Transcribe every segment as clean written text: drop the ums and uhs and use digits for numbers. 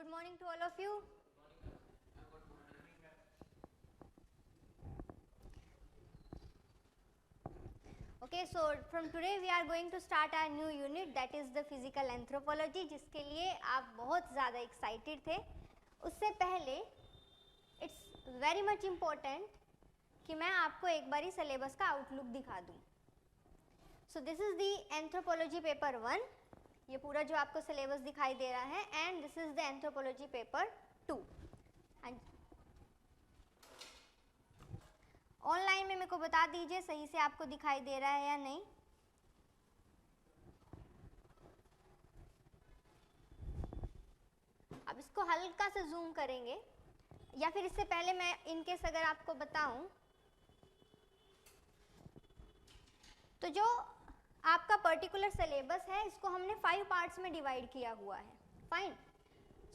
Good morning to all of you. Okay, so from today we are going to start our new unit, that is the physical anthropology, जिसके लिए आप बहुत ज़्यादा excited थे. उससे पहले it's very much important कि मैं आपको एक बारी syllabus का outlook दिखा दूँ. So this is the anthropology paper 1. ये पूरा जो आपको syllabus दिखाई दे रहा है, and this is the anthropology paper 2. And online में मेरे को बता दीजिए सही से आपको दिखाई दे रहा है या नहीं. अब इसको हल्का से जूम करेंगे, या फिर इससे पहले मैं इनकेस अगर आपको बताऊं तो जो आपका पर्टिकुलर सिलेबस है इसको हमने 5 पार्ट्स में डिवाइड किया हुआ है. Fine.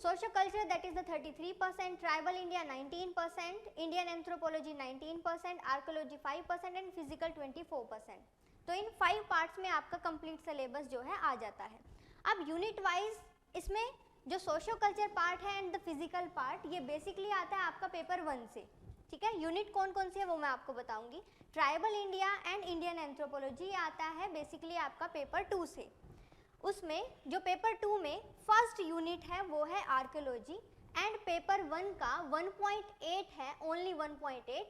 Socio culture that is the 33%, tribal India 19%, Indian anthropology 19%, archaeology 5% and physical 24%. तो इन 5 पार्ट्स में आपका कंप्लीट सिलेबस जो है आ जाता है. अब यूनिट वाइज इसमें जो सोशो कल्चर पार्ट है एंड द फिजिकल पार्ट ये बेसिकली आता है आपका पेपर 1 से. ठीक है. यूनिट कौन कौन सी है वो मैं आपको बताऊंगी. Tribal India and Indian anthropology आता है बेसिकली आपका पेपर 2 से. उसमें जो पेपर 2 में फर्स्ट यूनिट है वो है आर्कियोलॉजी, एंड पेपर 1 का 1.8 है, only 1.8.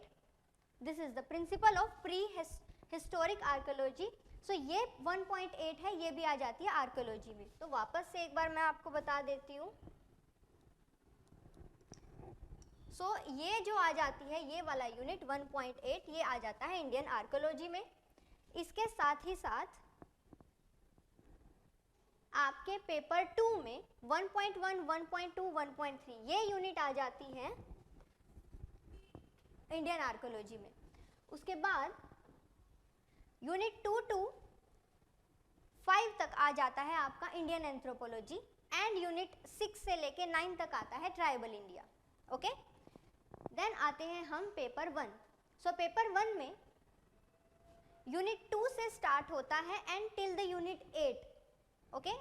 This is the principle of pre historic archaeology. So ये 1.8 है, ये भी आ जाती है आर्कियोलॉजी में. तो वापस से एक बार मैं आपको बता देती हूँ. सो ये जो आ जाती है ये वाला यूनिट 1.8 ये आ जाता है इंडियन आर्कियोलॉजी में. इसके साथ ही साथ आपके पेपर 2 में 1.1, 1.2, 1.3 ये यूनिट आ जाती है इंडियन आर्कियोलॉजी में. उसके बाद यूनिट 2 to 5 तक आ जाता है आपका इंडियन एंथ्रोपोलॉजी, एंड यूनिट 6 से लेके 9 तक आता है ट्राइबल इंडिया. ओके. देन आते हैं हम पेपर 1. सो पेपर 1 में यूनिट 2 से स्टार्ट होता है and till the unit 8. Okay.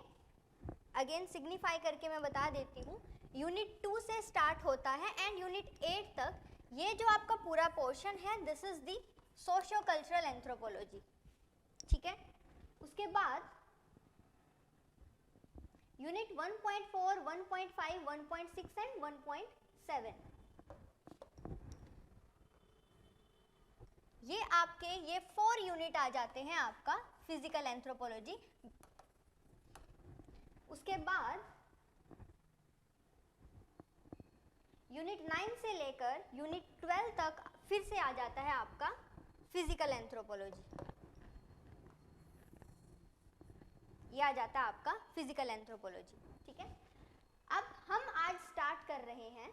Again signify करके मैं बता देती हूँ. यूनिट 2 से स्टार्ट होता है एंड यूनिट 8 तक ये जो आपका पूरा पोर्शन है this is the socio cultural anthropology. ठीक है. उसके बाद यूनिट 1.4, 1.5, 1.6 एंड 1.7 ये आपके ये 4 यूनिट आ जाते हैं आपका फिजिकल एंथ्रोपोलॉजी. उसके बाद यूनिट 9 से लेकर यूनिट 12 तक फिर से आ जाता है आपका फिजिकल एंथ्रोपोलॉजी. ये आ जाता है आपका फिजिकल एंथ्रोपोलॉजी. ठीक है. अब हम आज स्टार्ट कर रहे हैं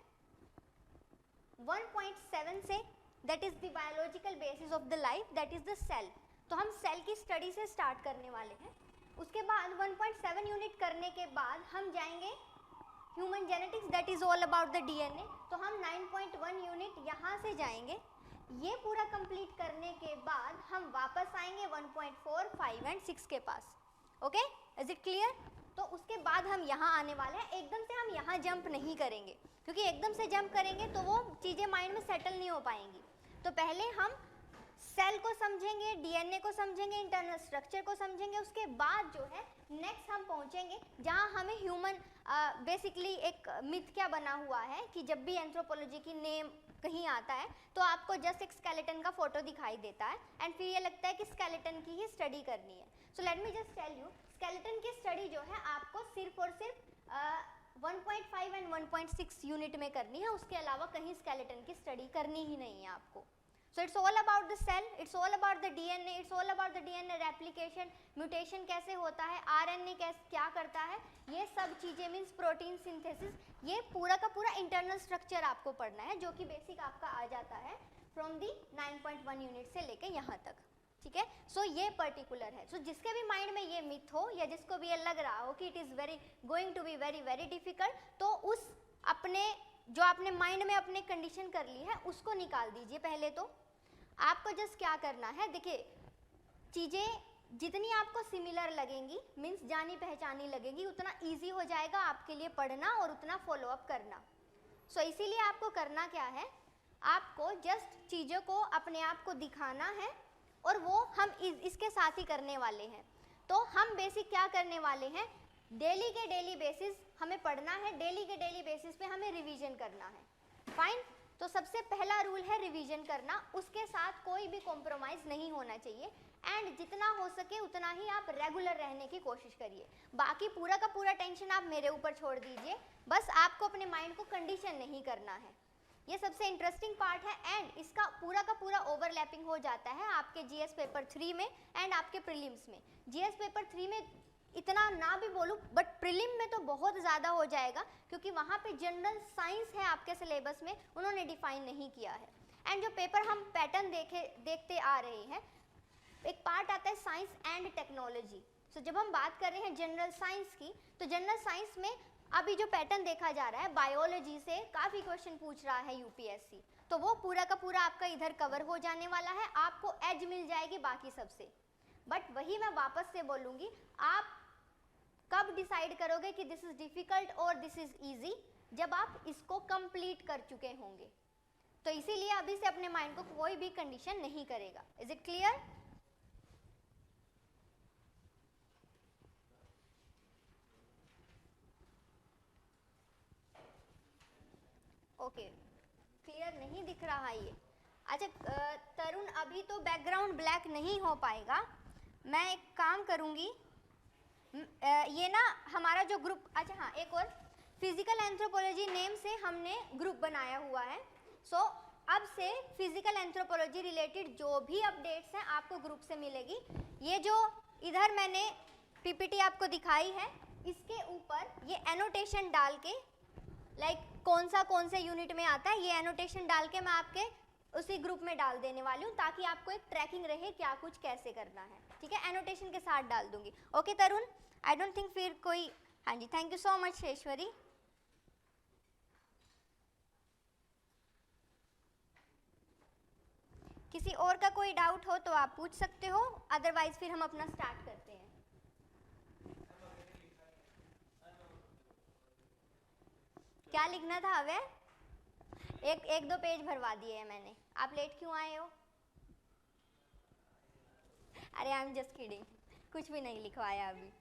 1.7 से, that is the biological basis of the life, that is the cell. तो हम सेल की स्टडी से स्टार्ट करने वाले हैं. उसके बाद 1.7 यूनिट करने के बाद हम जाएंगे human genetics, that is all about the DNA. तो हम 9.1 यूनिट यहाँ से जाएंगे. ये पूरा कंप्लीट करने के बाद हम वापस आएंगे 1.4, 5 एंड 6 के पास. ओके. Is it clear? तो उसके बाद हम यहाँ आने वाले हैं. एकदम से हम यहाँ जंप नहीं करेंगे, क्योंकि एकदम से जंप करेंगे तो वो चीज़ें माइंड में सेटल नहीं हो पाएंगी. तो पहले हम सेल को समझेंगे, डीएनए को समझेंगे, इंटरनल स्ट्रक्चर को समझेंगे. उसके बाद जो है नेक्स्ट हम पहुंचेंगे जहां हमें ह्यूमन बेसिकली एक मिथ क्या बना हुआ है कि जब भी एंथ्रोपोलॉजी की नेम कहीं आता है तो आपको जस्ट एक स्केलेटन का फोटो दिखाई देता है एंड फिर ये लगता है कि स्केलेटन की ही स्टडी करनी है. So let me just tell you, skeleton की स्टडी जो है आपको सिर्फ और सिर्फ 1.5 एंड 1.6 यूनिट में करनी है. उसके अलावा कहीं स्केलेटन की स्टडी करनी ही नहीं है आपको. So it's all about the cell, it's all about the DNA, it's all about the DNA replication, mutation कैसे होता है, RNA कैसे क्या करता है, ये सब चीज़ें मीन्स प्रोटीन सिंथेसिस, ये पूरा का पूरा इंटरनल स्ट्रक्चर आपको पढ़ना है जो कि बेसिक आपका आ जाता है फ्रॉम दी 9.1 यूनिट से लेके यहाँ तक. ठीक है. सो ये पर्टिकुलर है. सो जिसके भी माइंड में ये मिथ हो या जिसको भी ये लग रहा हो कि it is very going to be very very difficult, तो उस अपने जो आपने माइंड में अपने कंडीशन कर ली है उसको निकाल दीजिए. पहले तो आपको जस्ट क्या करना है, देखिए चीज़ें जितनी आपको सिमिलर लगेंगी, मीन्स जानी पहचानी लगेंगी, उतना इजी हो जाएगा आपके लिए पढ़ना और उतना फॉलो अप करना। सो इसीलिए आपको करना क्या है, आपको जस्ट चीज़ों को अपने आप को दिखाना है और वो हम इसके साथ ही करने वाले हैं। तो हम बेसिक क्या करने वाले हैं, डेली के डेली बेसिस हमें पढ़ना है, डेली के डेली बेसिस पे हमें रिवीजन करना है। फाइन। तो सबसे पहला रूल है रिवीजन करना, उसके साथ कोई भी कॉम्प्रोमाइज़ नहीं होना चाहिए एंड जितना हो सके उतना ही आप रेगुलर रहने की कोशिश करिए। बाकी पूरा का पूरा टेंशन आप मेरे ऊपर छोड़ दीजिए, बस आपको अपने माइंड को कंडीशन नहीं करना है। ये सबसे इंटरेस्टिंग पार्ट है एंड इसका पूरा का पूरा ओवरलैपिंग हो जाता है आपके जीएस पेपर 3 में एंड आपके प्रीलिम्स में। जीएस पेपर 3 में इतना ना भी बोलूँ, बट प्रीलिम में तो बहुत ज़्यादा हो जाएगा क्योंकि वहाँ पे जनरल साइंस है आपके सिलेबस में, उन्होंने डिफाइन नहीं किया है। एंड जो पेपर हम पैटर्न देखते आ रहे हैं, एक पार्ट आता है साइंस एंड टेक्नोलॉजी। सो जब हम बात कर रहे हैं जनरल साइंस की, तो जनरल साइंस में अभी जो पैटर्न देखा जा रहा है, बायोलॉजी से काफ़ी क्वेश्चन पूछ रहा है यूपीएससी, तो वो पूरा का पूरा आपका इधर कवर हो जाने वाला है, आपको एज मिल जाएगी बाकी सबसे। बट वही मैं वापस से बोलूँगी, आप कब डिसाइड करोगे कि दिस इज़ डिफ़िकल्ट और दिस इज़ ईजी, जब आप इसको कंप्लीट कर चुके होंगे। तो इसीलिए अभी से अपने माइंड को कोई भी कंडीशन नहीं करेगा। Is it clear? Okay, clear नहीं दिख रहा ये? अच्छा तरुण, अभी तो बैकग्राउंड ब्लैक नहीं हो पाएगा, मैं एक काम करूँगी, ये ना हमारा जो ग्रुप, अच्छा हाँ एक और, फिजिकल एंथ्रोपोलॉजी नेम से हमने ग्रुप बनाया हुआ है। सो अब से फिजिकल एंथ्रोपोलॉजी रिलेटेड जो भी अपडेट्स हैं आपको ग्रुप से मिलेगी। ये जो इधर मैंने पीपीटी आपको दिखाई है, इसके ऊपर ये एनोटेशन डाल के, लाइक कौन से यूनिट में आता है, ये एनोटेशन डाल के मैं आपके उसी ग्रुप में डाल देने वाली हूँ ताकि आपको एक ट्रैकिंग रहे क्या कुछ कैसे करना है। ठीक है, एनोटेशन के साथ डाल दूंगी। Okay Tarun, I don't think फिर कोई, हाँ जी, थैंक यू सो मच शेश्वरी। किसी और का कोई डाउट हो तो आप पूछ सकते हो, अदरवाइज फिर हम अपना स्टार्ट करते हैं। क्या लिखना था अवे? एक दो पेज भरवा दिए हैं मैंने। आप लेट क्यों आए हो? अरे आई एम जस्ट किडिंग, कुछ भी नहीं लिखवाया अभी,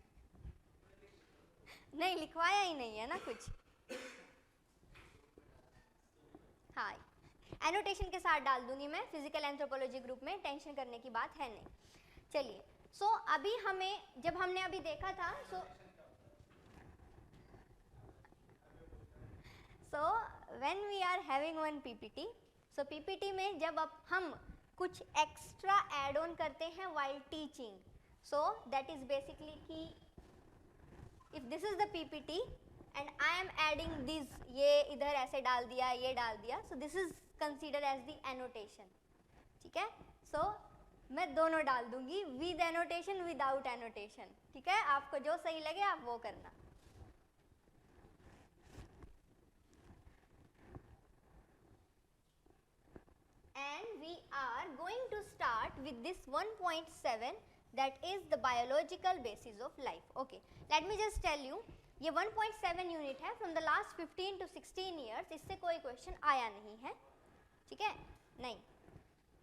नहीं लिखवाया ही नहीं है ना कुछ। हाँ, एनोटेशन के साथ डाल दूंगी मैं फिजिकल एंथ्रोपोलॉजी ग्रुप में, टेंशन करने की बात है नहीं। चलिए, सो अभी हमें, जब हमने अभी देखा था, so when we are having one PPT, so PPT में जब अब हम कुछ एक्स्ट्रा ऐड ऑन करते हैं while teaching, so that is basically कि if this is the PPT and I am adding this, ये इधर ऐसे डाल दिया, ये डाल दिया, so this is consider as the annotation. ठीक है, सो मैं दोनों डाल दूंगी, विद एनोटेशन विदाउट एनोटेशन। ठीक है, आपको जो सही लगे आप वो करना। And we are going to start with this 1.7, that is the biological basis of life. Okay, let me just tell you, ये 1.7 यूनिट है, from the last 15 to 16 years इससे कोई क्वेश्चन आया नहीं है। ठीक है, नहीं,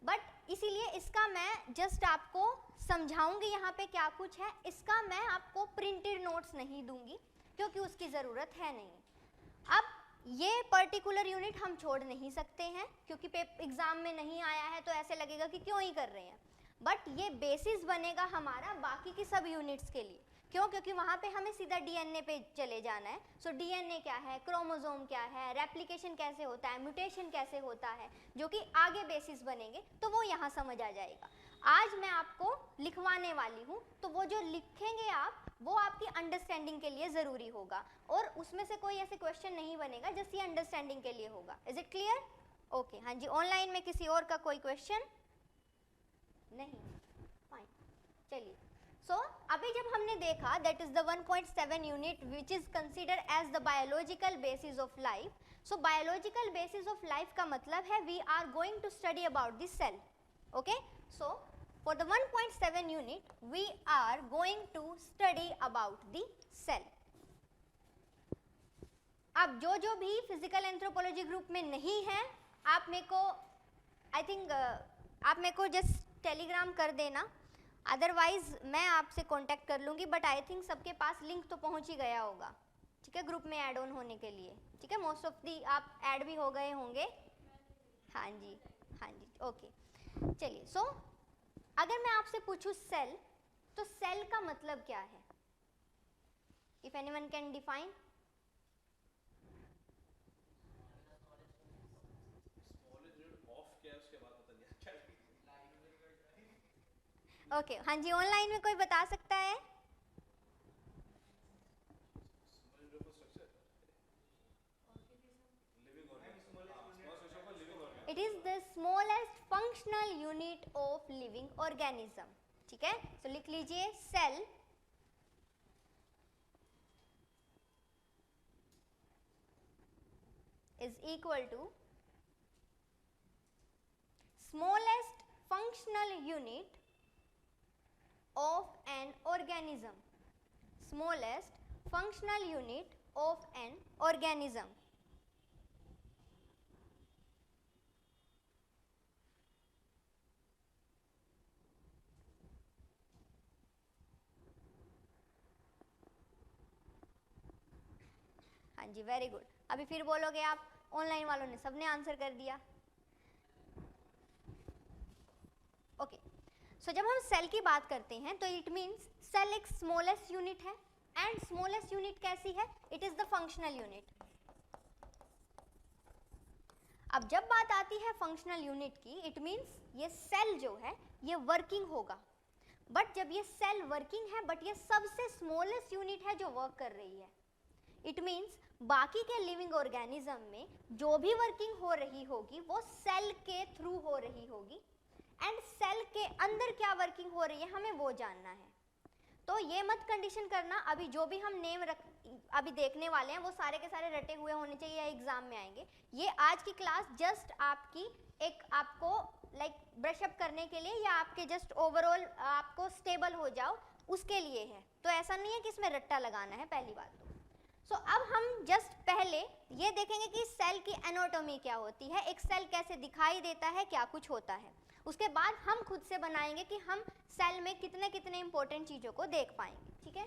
बट इसीलिए इसका मैं जस्ट आपको समझाऊंगी यहाँ पे क्या कुछ है, इसका मैं आपको प्रिंटेड नोट्स नहीं दूंगी क्योंकि उसकी ज़रूरत है नहीं। अब ये पर्टिकुलर यूनिट हम छोड़ नहीं सकते हैं क्योंकि एग्ज़ाम में नहीं आया है तो ऐसे लगेगा कि क्यों ही कर रहे हैं, बट ये बेसिस बनेगा हमारा बाकी की सब यूनिट्स के लिए। क्यों? क्योंकि वहाँ पे हमें सीधा डीएनए पे चले जाना है। सो डीएनए क्या है, क्रोमोसोम क्या है, रेप्लिकेशन कैसे होता है, म्यूटेशन कैसे होता है, जो कि आगे बेसिस बनेंगे, तो वो यहाँ समझ आ जाएगा। आज मैं आपको लिखवाने वाली हूँ, तो वो जो लिखेंगे आप, वो आपकी अंडरस्टैंडिंग के लिए ज़रूरी होगा और उसमें से कोई ऐसे क्वेश्चन नहीं बनेगा, जस्ट ये अंडरस्टैंडिंग के लिए होगा। Is it clear? ओके, हाँ जी। ऑनलाइन में किसी और का कोई क्वेश्चन नहीं? फाइन, चलिए। सो अभी जब हमने देखा that is the 1.7 unit which is consider as the biological basis of life. So biological basis of life का मतलब है we are going to study about the cell. Okay, so For the 1.7 unit, we are going to study about the cell. अब जो भी physical anthropology group में नहीं है, आप मेरे को आई थिंक आप मेरे को जस्ट टेलीग्राम कर देना, अदरवाइज मैं आपसे कांटेक्ट कर लूँगी, बट आई थिंक सबके पास लिंक तो पहुँच ही गया होगा, ठीक है, ग्रुप में ऐड ऑन होने के लिए, ठीक है, मोस्ट ऑफ दी आप ऐड भी हो गए होंगे, हाँ जी, ओके। चलिए, सो अगर मैं आपसे पूछूँ सेल, तो सेल का मतलब क्या है? If anyone can define. Okay, हाँ जी, ऑनलाइन में कोई बता सकता है? It is the smallest functional unit of living organism, ठीक है, so लिख लीजिए cell is equal to smallest functional unit of an organism, smallest functional unit of an organism. हाँ जी, वेरी गुड। अभी फिर बोलोगे आप, ऑनलाइन वालों ने सबने आंसर कर दिया। ओके, सो जब हम सेल की बात करते हैं तो इट मीन्स सेल एक स्मॉलेस्ट यूनिट है, एंड स्मॉलेस्ट यूनिट कैसी है? It is the functional unit. अब जब बात आती है फंक्शनल यूनिट की, इट मीन्स ये सेल जो है ये वर्किंग होगा, बट जब ये सेल वर्किंग है, बट ये सबसे स्मॉलेस्ट यूनिट है जो वर्क कर रही है, इट मीन्स बाकी के लिविंग ऑर्गेनिज्म में जो भी वर्किंग हो रही होगी वो सेल के थ्रू हो रही होगी, एंड सेल के अंदर क्या वर्किंग हो रही है हमें वो जानना है। तो ये मत कंडीशन करना, अभी जो भी हम नेम अभी देखने वाले हैं वो सारे के सारे रटे हुए होने चाहिए या एग्जाम में आएंगे। ये आज की क्लास जस्ट आपकी एक आपको लाइक ब्रशअप करने के लिए, या आपके जस्ट ओवरऑल आपको स्टेबल हो जाओ उसके लिए है, तो ऐसा नहीं है कि इसमें रट्टा लगाना है, पहली बात तो। सो अब हम जस्ट पहले ये देखेंगे कि सेल की एनाटॉमी क्या होती है, एक सेल कैसे दिखाई देता है, क्या कुछ होता है। उसके बाद हम खुद से बनाएंगे कि हम सेल में कितने कितने इंपॉर्टेंट चीजों को देख पाएंगे, ठीक है।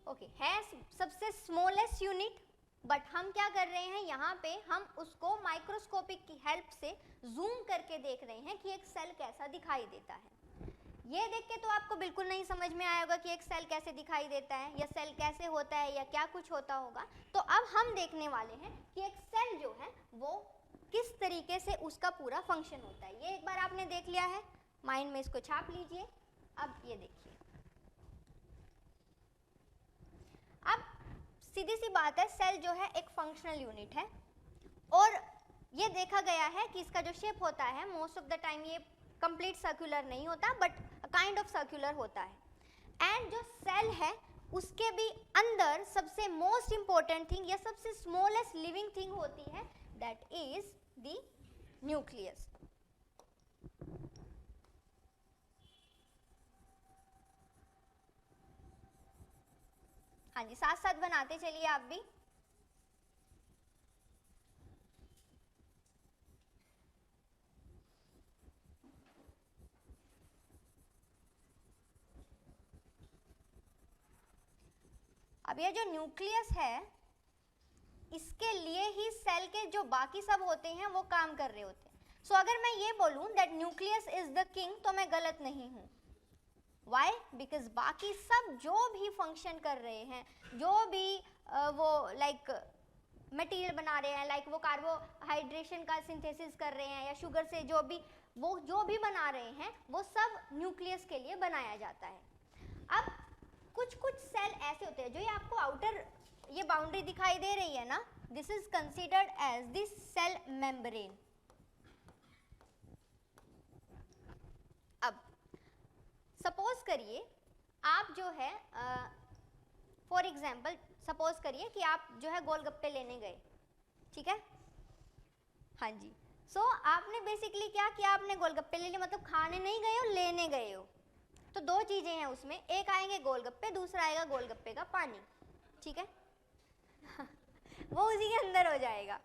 ओके, है सबसे स्मॉलेस्ट यूनिट, बट हम क्या कर रहे हैं यहाँ पे, हम उसको माइक्रोस्कोपिक की हेल्प से जूम करके देख रहे हैं कि एक सेल कैसा दिखाई देता है। ये देख के तो आपको बिल्कुल नहीं समझ में आया होगा कि एक सेल कैसे दिखाई देता है या सेल कैसे होता है या क्या कुछ होता होगा। तो अब हम देखने वाले हैं कि एक सेल जो है वो किस तरीके से उसका पूरा फंक्शन होता है। ये एक बार आपने देख लिया है, माइंड में इसको छाप लीजिए। अब ये देखिए, अब सीधी सी बात है, सेल जो है एक फंक्शनल यूनिट है, और ये देखा गया है कि इसका जो शेप होता है मोस्ट ऑफ द टाइम ये कंप्लीट सर्कुलर नहीं होता, बट काइंड ऑफ सर्कुलर होता है। एंड जो सेल है उसके भी अंदर सबसे मोस्ट इंपॉर्टेंट थिंग या सबसे स्मॉलेस्ट लिविंग थिंग होती है, दैट इज द न्यूक्लियस। हाँ जी, साथ साथ बनाते चलिए आप भी। अब ये जो न्यूक्लियस है इसके लिए ही सेल के जो बाकी सब होते हैं वो काम कर रहे होते हैं। सो अगर मैं ये बोलूं that nucleus is the king, तो मैं गलत नहीं हूं। वाई? बिकॉज बाकी सब जो भी फंक्शन कर रहे हैं, जो भी वो लाइक मटेरियल बना रहे हैं, लाइक वो कार्बोहाइड्रेशन का सिंथेसिस कर रहे हैं या शुगर से जो भी बना रहे हैं, वो सब न्यूक्लियस के लिए बनाया जाता है। अब कुछ कुछ सेल ऐसे होते हैं जो ये आपको आउटर ये बाउंड्री दिखाई दे रही है ना, this is considered as the cell membrane. अब सपोज करिए आप जो है फॉर एग्जाम्पल सपोज करिए कि आप जो है गोलगप्पे लेने गए, ठीक है, हाँ जी। सो आपने बेसिकली क्या किया, आपने गोलगप्पे ले लिए, मतलब खाने नहीं गए हो, लेने गए हो। तो दो चीजें हैं उसमें, एक आएंगे गोलगप्पे, दूसरा आएगा गोलगप्पे का पानी, ठीक है वो उसी के अंदर हो जाएगा।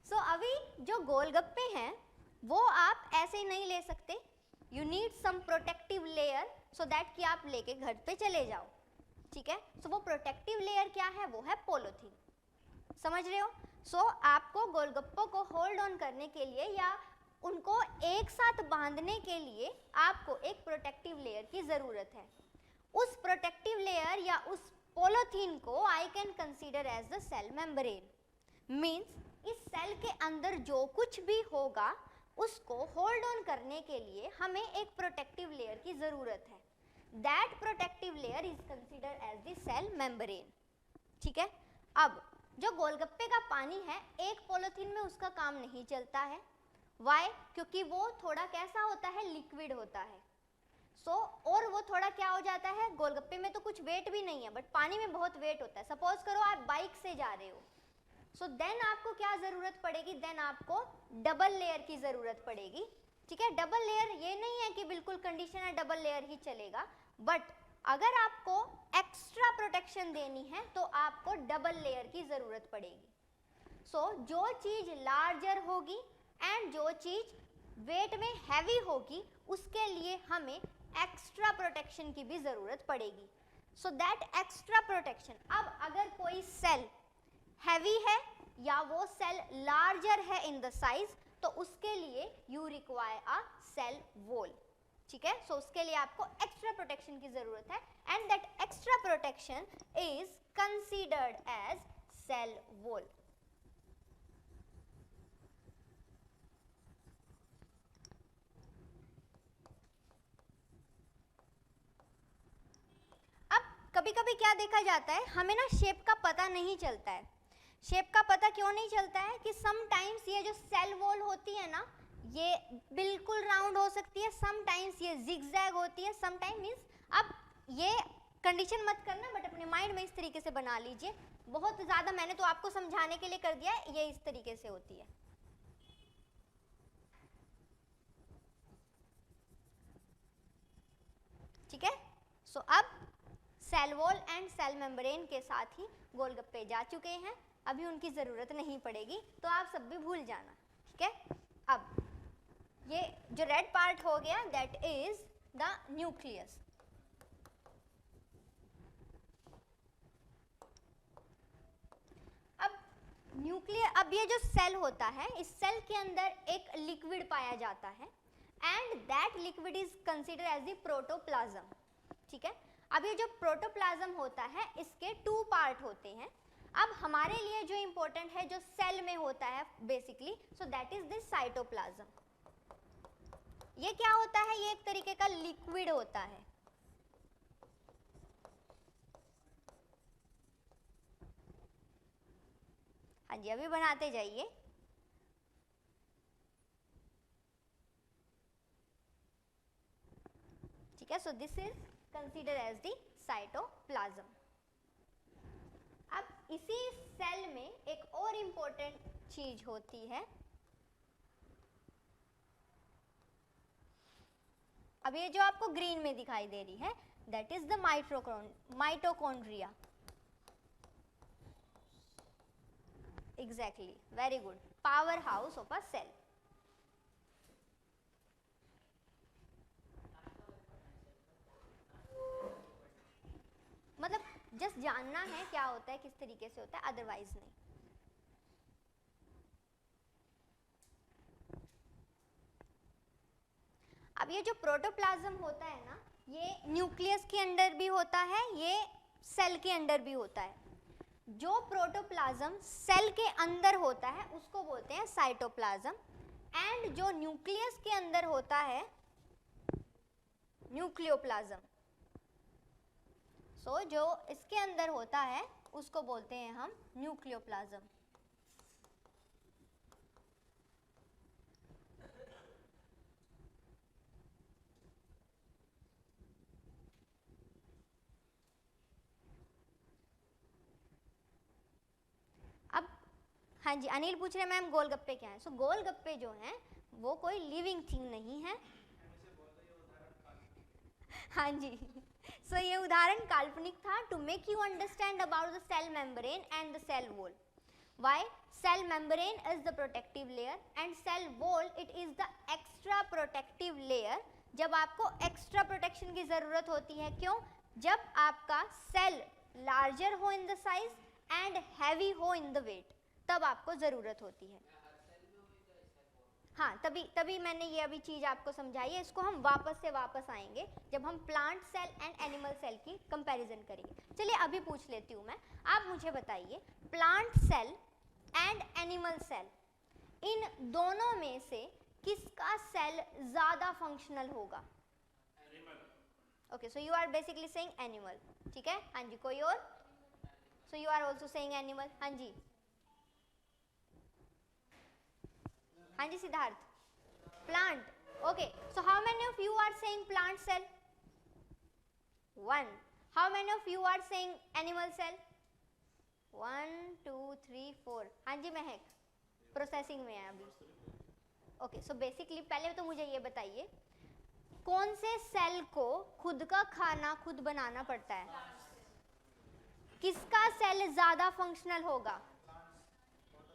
सो अभी जो गोलगप्पे हैं वो आप ऐसे ही नहीं ले सकते, you need some protective layer so that कि आप लेके घर पे चले जाओ, ठीक है। सो वो प्रोटेक्टिव लेयर क्या है, वो है पॉलीथीन, समझ रहे हो। सो आपको गोलगप्पों को होल्ड ऑन करने के लिए या उनको एक साथ बांधने के लिए आपको एक प्रोटेक्टिव लेयर की जरूरत है। उस प्रोटेक्टिव लेयर या उस पॉलीथीन को I can consider as the cell membrane. Means इस सेल के अंदर जो कुछ भी होगा उसको होल्ड ऑन करने के लिए हमें एक प्रोटेक्टिव लेयर की जरूरत है। That protective layer is consider as the cell membrane, ठीक है। अब जो गोलगप्पे का पानी है, एक पॉलीथीन में उसका काम नहीं चलता है। वाई? क्योंकि वो थोड़ा कैसा होता है, लिक्विड होता है। और वो थोड़ा क्या हो जाता है, गोलगप्पे में तो कुछ वेट भी नहीं है बट पानी में बहुत वेट होता है। सपोज करो आप बाइक से जा रहे हो, सो देन आपको क्या जरूरत पड़ेगी, देन आपको डबल लेयर की जरूरत पड़ेगी, ठीक है। डबल लेयर ये नहीं है कि बिल्कुल कंडीशन है डबल लेयर ही चलेगा, बट अगर आपको एक्स्ट्रा प्रोटेक्शन देनी है तो आपको डबल लेयर की जरूरत पड़ेगी। सो जो चीज लार्जर होगी एंड जो चीज वेट में हैवी होगी उसके लिए हमें एक्स्ट्रा प्रोटेक्शन की भी जरूरत पड़ेगी। सो दैट एक्स्ट्रा प्रोटेक्शन, अब अगर कोई सेल हैवी है या वो सेल लार्जर है इन द साइज, तो उसके लिए you require a cell wall, ठीक है। सो उसके लिए आपको एक्स्ट्रा प्रोटेक्शन की जरूरत है and that extra protection is considered as cell wall. कभी कभी क्या देखा जाता है, हमें ना शेप का पता नहीं चलता है। शेप का पता क्यों नहीं चलता है कि समटाइम्स ये जो सेल वॉल होती है ना, ये बिल्कुल राउंड हो सकती है, समटाइम्स ये जिगजैग होती है, समटाइम मींस अब ये कंडीशन मत करना बट अपने माइंड में इस तरीके से बना लीजिए। बहुत ज़्यादा मैंने तो आपको समझाने के लिए कर दिया है, ये इस तरीके से होती है, ठीक है। सो अब cell wall and cell membrane के साथ ही गोलगप्पे जा चुके हैं, अभी उनकी ज़रूरत नहीं पड़ेगी, तो आप सब भी भूल जाना, ठीक है। अब ये जो रेड पार्ट हो गया दैट इज द न्यूक्लियस। अब न्यूक्लियस, अब ये जो सेल होता है, इस सेल के अंदर एक लिक्विड पाया जाता है and that liquid is consider as the protoplasm, ठीक है। अब ये जो प्रोटोप्लाज्म होता है इसके टू पार्ट होते हैं। अब हमारे लिए जो इंपॉर्टेंट है जो सेल में होता है basically, so that is this cytoplasm. ये क्या होता है, ये एक तरीके का लिक्विड होता है, हाँ जी, अभी बनाते जाइए। ठीक है, so this is consider as the cytoplasm. अब इसी सेल में एक और इंपॉर्टेंट चीज होती है, अब ये जो आपको ग्रीन में दिखाई दे रही है that is the mitochondria. Exactly, very good, powerhouse of a cell. मतलब जस्ट जानना है क्या होता है, किस तरीके से होता है, अदरवाइज नहीं। अब ये जो प्रोटोप्लाज्म होता है ना, ये न्यूक्लियस के अंदर भी होता है, ये सेल के अंदर भी होता है। जो प्रोटोप्लाज्म सेल के अंदर होता है उसको बोलते हैं साइटोप्लाज्म, एंड जो न्यूक्लियस के अंदर होता है न्यूक्लियोप्लाज्म। सो जो इसके अंदर होता है उसको बोलते हैं हम न्यूक्लियोप्लाज्म। हाँ जी, अनिल पूछ रहे मैम गोलगप्पे क्या है। सो गोलगप्पे जो हैं वो कोई लिविंग थिंग नहीं है। हाँ जी, सो ये उदाहरण काल्पनिक था to make you understand about the cell membrane and the cell wall. Why? Cell membrane is the protective layer and cell wall it is the extra protective layer. जब आपको एक्स्ट्रा प्रोटेक्शन की ज़रूरत होती है, क्यों? जब आपका सेल लार्जर हो इन द साइज एंड हैवी हो इन द वेट, तब आपको ज़रूरत होती है. हाँ, तभी मैंने ये अभी चीज़ आपको समझाई है. इसको हम वापस आएंगे जब हम plant cell and animal cell की कंपैरिजन करेंगे. चलिए अभी पूछ लेती हूँ मैं. आप मुझे बताइए plant cell and animal cell, इन दोनों में से किसका सेल ज़्यादा फंक्शनल होगा? Okay, so you are basically saying animal. ठीक है, हाँ जी. कोई और? So you are also saying animal. हाँ जी, हाँ जी Siddharth. Plant. Okay, so how many of you are saying plant cell? 1. How many of you are saying animal cell? 1 2 3 4. हाँ जी महक, प्रोसेसिंग में है अभी. ओके, सो बेसिकली पहले तो मुझे ये बताइए कौन से सेल को खुद का खाना खुद बनाना पड़ता है? किसका सेल ज्यादा फंक्शनल होगा?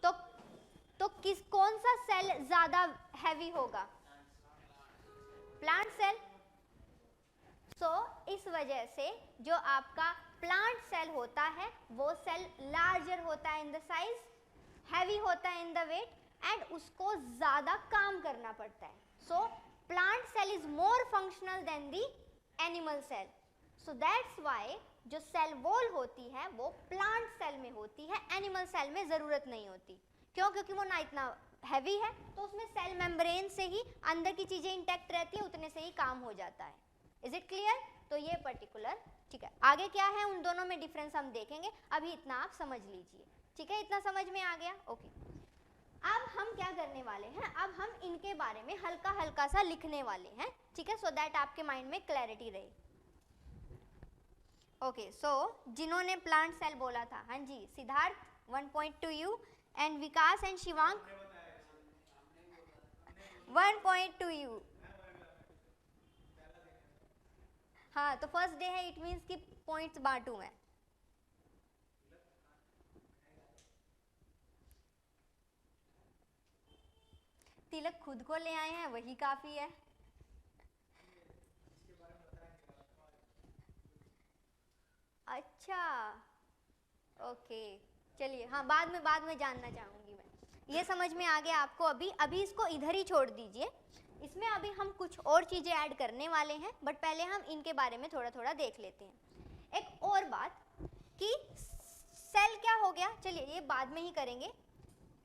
तो कौन सा सेल ज्यादा हैवी होगा? Plant cell. सो इस वजह से जो आपका प्लांट सेल होता है वो सेल लार्जर होता है इन द साइज, हैवी होता है इन द वेट एंड उसको ज्यादा काम करना पड़ता है. So plant cell is more functional than the animal cell. So that's why जो सेल वॉल होती है वो प्लांट सेल में होती है, एनिमल सेल में जरूरत नहीं होती. क्यों? क्योंकि वो ना इतना हैवी है, तो उसमें सेल मेम्ब्रेन से ही अंदर की चीजें इंटैक्ट रहती है, उतने से ही काम हो जाता है. Is it clear? तो ये पर्टिकुलर. ठीक है, आगे क्या है उन दोनों में डिफरेंस हम देखेंगे. अभी इतना आप समझ लीजिए. ठीक है, इतना समझ में आ गया? ओके. अब हम क्या करने वाले हैं, अब हम इनके बारे में हल्का हल्का सा लिखने वाले हैं. ठीक है, सो दैट आपके माइंड में क्लैरिटी रहे. ओके, सो जिन्होंने प्लांट सेल बोला था, हाँ जी Siddharth 1 point to you and Vikas and Shivank 1 point to you. हाँ, तो फर्स्ट डे है, इट मीन्स कि पॉइंट्स बांटू मैं. तिलक खुद को ले आए हैं, वही काफी है. अच्छा, ओके, चलिए. हाँ, बाद में जानना चाहूंगी मैं. ये समझ में आ गया आपको? अभी इसको इधर ही छोड़ दीजिए. इसमें अभी हम कुछ और चीजें ऐड करने वाले हैं, बट पहले हम इनके बारे में थोड़ा थोड़ा देख लेते हैं. एक और बात कि सेल क्या हो गया, चलिए ये बाद में ही करेंगे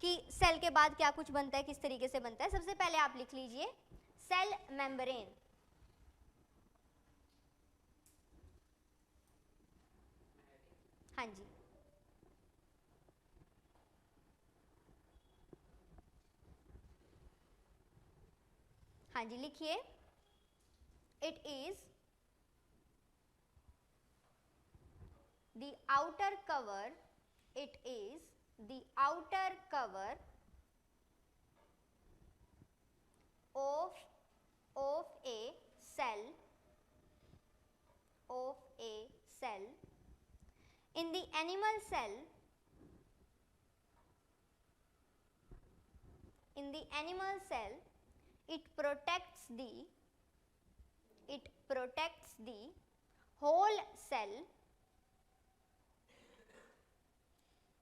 कि सेल के बाद क्या कुछ बनता है, किस तरीके से बनता है. सबसे पहले आप लिख लीजिए सेल मेम्ब्रेन. हाँ जी, हाँ जी लिखिए. It is the outer cover, it is the outer cover of a cell, of a cell. In the animal cell, in the animal cell it protects the whole cell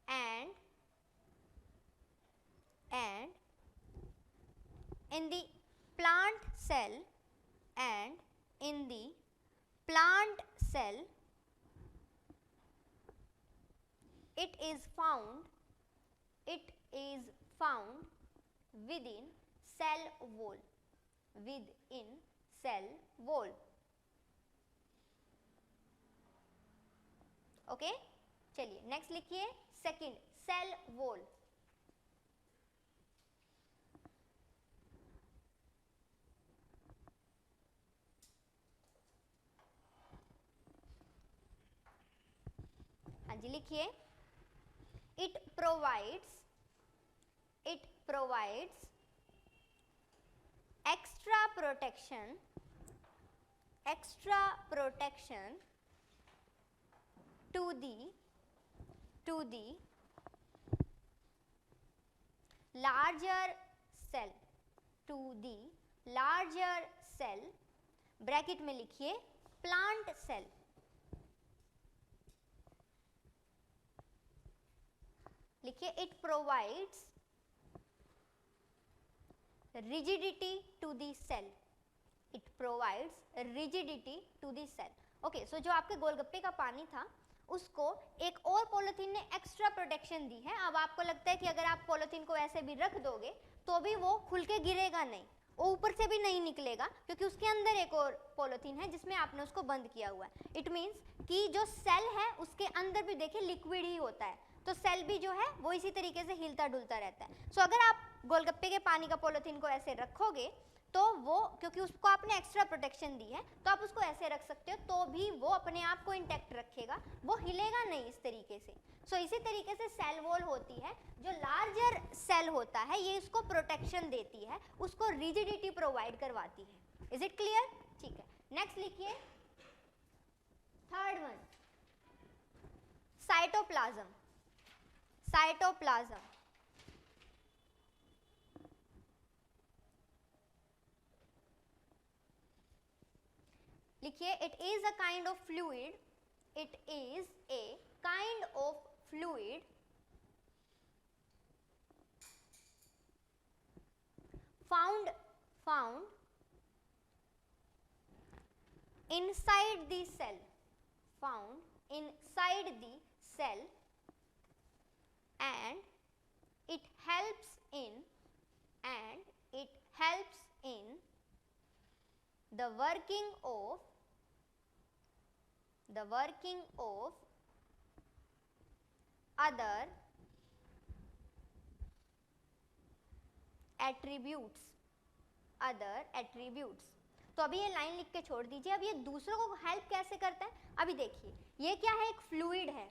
and in the plant cell and in the plant cell it is found within cell wall, within cell wall. Okay, चलिए next लिखिए. Second, cell wall. हाँ जी लिखिए. It provides provides extra protection to the larger cell, bracket में लिखिए plant cell, लिखिए it provides rigidity to the cell, it provides rigidity to the cell. Okay, so जो आपके गोलगप्पे का पानी था उसको एक और पॉलिथीन ने एक्स्ट्रा प्रोटेक्शन दी है. अब आपको लगता है कि अगर आप पॉलिथीन को ऐसे भी रख दोगे तो भी वो खुल के गिरेगा नहीं, वो ऊपर से भी नहीं निकलेगा, क्योंकि उसके अंदर एक और पॉलिथीन है जिसमें आपने उसको बंद किया हुआ है. इट मीन्स कि जो सेल है उसके अंदर भी देखिए लिक्विड ही होता है, तो सेल भी जो है वो इसी तरीके से हिलता डुलता रहता है. सो अगर आप गोलगप्पे के पानी का पॉलिथीन को ऐसे रखोगे तो वो, क्योंकि उसको आपने एक्स्ट्रा प्रोटेक्शन दी है, तो आप उसको ऐसे रख सकते हो तो भी वो अपने आप को इंटैक्ट रखेगा, वो हिलेगा नहीं इस तरीके से. सो इसी तरीके से सेल वॉल होती है, जो लार्जर सेल होता है ये इसको प्रोटेक्शन देती है, उसको रिजिडिटी प्रोवाइड करवाती है. Is it clear? ठीक है, नेक्स्ट लिखिए थर्ड वन, साइटोप्लाज्म. साइटोप्लाज्म लिखिए it is a kind of fluid, it is a kind of fluid found inside the cell, and it helps in the working of other attributes. तो अभी ये line लिख के छोड़ दीजिए. अब ये दूसरों को हेल्प कैसे करता है अभी देखिए. ये क्या है? एक फ्लूइड है.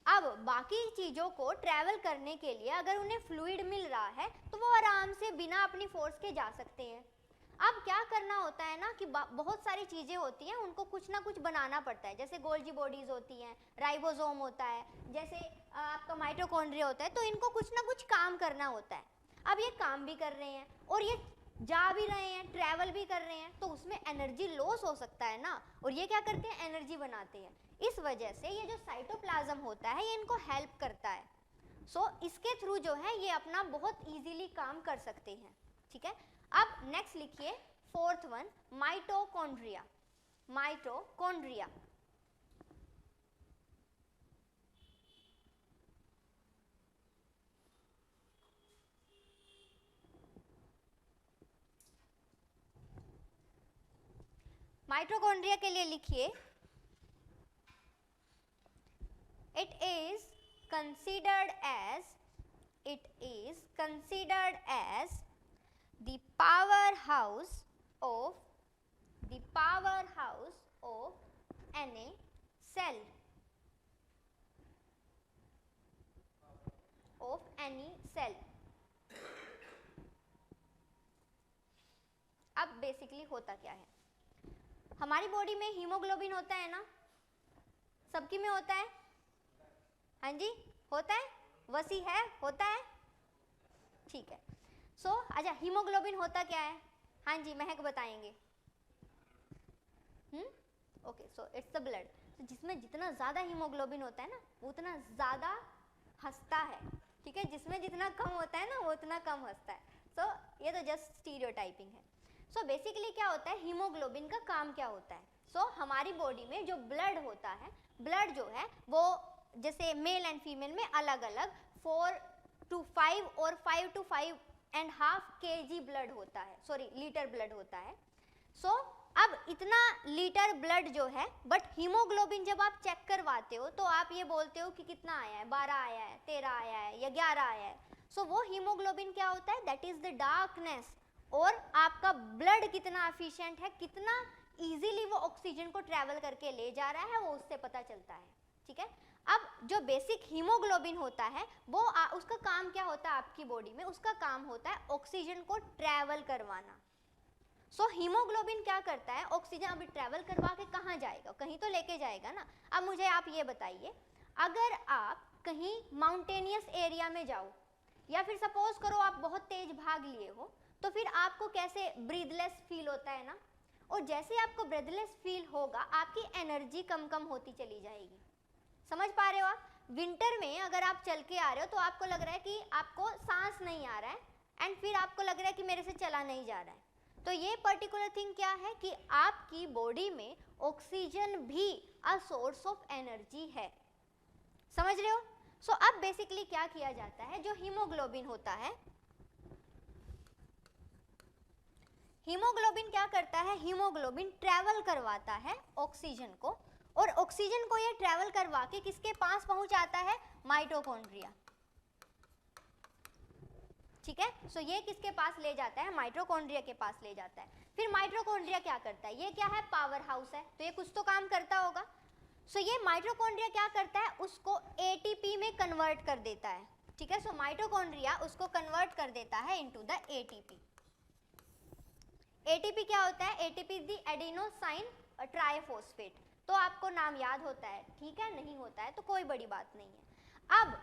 अब बाकी चीजों को ट्रैवल करने के लिए अगर उन्हें फ्लूइड मिल रहा है तो वो आराम से बिना अपनी फोर्स के जा सकते हैं. अब क्या करना होता है ना कि बहुत सारी चीजें होती हैं, उनको कुछ ना कुछ बनाना पड़ता है. जैसे गोल्जी बॉडीज होती हैं, राइबोसोम होता है, जैसे आपका माइटोकॉन्ड्रिया होता है, तो इनको कुछ ना कुछ काम करना होता है. अब ये काम भी कर रहे हैं और ये जा भी रहे हैं, ट्रैवल भी कर रहे हैं, तो उसमें एनर्जी लॉस हो सकता है ना, और ये क्या करते हैं? एनर्जी बनाते हैं. इस वजह से ये जो साइटोप्लाज्म होता है ये इनको हेल्प करता है. सो इसके थ्रू जो है ये अपना बहुत इजीली काम कर सकते हैं. ठीक है, अब नेक्स्ट लिखिए फोर्थ वन, माइटोकॉन्ड्रिया. माइटोकॉन्ड्रिया के लिए लिखिए it is considered as the powerhouse of any cell, अब बेसिकली होता क्या है? हमारी बॉडी में हीमोग्लोबिन होता है ना, सबकी में होता है. हाँ जी, होता है. वसी है, होता है. ठीक है. सो अच्छा, हीमोग्लोबिन होता क्या है? हाँ जी, महक बताएंगे. Okay, so it's the blood. तो जिसमें जितना ज़्यादा हीमोग्लोबिन होता है ना वो उतना ज़्यादा हंसता है. ठीक है, जिसमें जितना कम होता है ना वो उतना कम हंसता है. सो ये तो जस्ट स्टीरियोटाइपिंग है. सो बेसिकली क्या होता है, हीमोग्लोबिन का काम क्या होता है? सो हमारी बॉडी में जो ब्लड होता है, ब्लड जो है वो जैसे मेल एंड फीमेल में अलग अलग 4 to 5 और 5 to 5.5 kg ब्लड होता है, सॉरी लीटर ब्लड होता है. सो अब इतना लीटर ब्लड जो है, बट हीमोग्लोबिन जब आप चेक करवाते हो तो आप ये बोलते हो कि कितना आया है, 12 आया है, 13 आया है या 11 आया है. सो वो हीमोग्लोबिन क्या होता है? That is the darkness. और आपका ब्लड कितना एफिशिएंट है, कितना इजीली वो ऑक्सीजन को ट्रैवल करके ले जा रहा है, वो उससे पता चलता है. ठीक है, अब जो बेसिक हीमोग्लोबिन होता है वो उसका काम क्या होता है आपकी बॉडी में, उसका काम होता है ऑक्सीजन को ट्रैवल करवाना। सो हीमोग्लोबिन क्या करता है, ऑक्सीजन अभी ट्रैवल करवा के कहाँ जाएगा, कहीं तो लेके जाएगा ना। अब मुझे आप ये बताइए, अगर आप कहीं माउंटेनियस एरिया में जाओ या फिर सपोज करो आप बहुत तेज भाग लिए हो, तो फिर आपको कैसे ब्रीथलेस फील होता है ना, और जैसे आपको ब्रीथलेस फील होगा आपकी एनर्जी कम कम होती चली जाएगी। समझ पा रहे हो आप? विंटर में अगर आप चल के आ रहे हो तो आपको लग रहा है कि आपको सांस नहीं आ रहा है, एंड फिर आपको लग रहा है कि मेरे से चला नहीं जा रहा है। तो ये पर्टिकुलर थिंग क्या है कि आपकी बॉडी में ऑक्सीजन भी अ सोर्स ऑफ एनर्जी है। समझ रहे हो? सो अब बेसिकली क्या किया जाता है, जो हीमोग्लोबिन होता है, हीमोग्लोबिन क्या करता है, हीमोग्लोबिन ट्रैवल करवाता है ऑक्सीजन को, और ऑक्सीजन को ये ट्रैवल करवा के किसके पास पहुंचाता है, माइटोकॉन्ड्रिया। ठीक है, सो ये किसके पास ले जाता है, माइटोकॉन्ड्रिया के पास ले जाता है। फिर माइटोकॉन्ड्रिया क्या करता है, ये क्या है, पावर हाउस है, तो ये कुछ तो काम करता होगा। सो ये माइटोकॉन्ड्रिया क्या करता है, उसको एटीपी में कन्वर्ट कर देता है। ठीक है, सो माइटोकॉन्ड्रिया उसको कन्वर्ट कर देता है इनटू द एटीपी। एटीपी क्या होता है, एटीपी द एडेनोसाइन ट्राइफॉस्फेट। तो आपको नाम याद होता है, ठीक है, नहीं होता है तो कोई बड़ी बात नहीं है। अब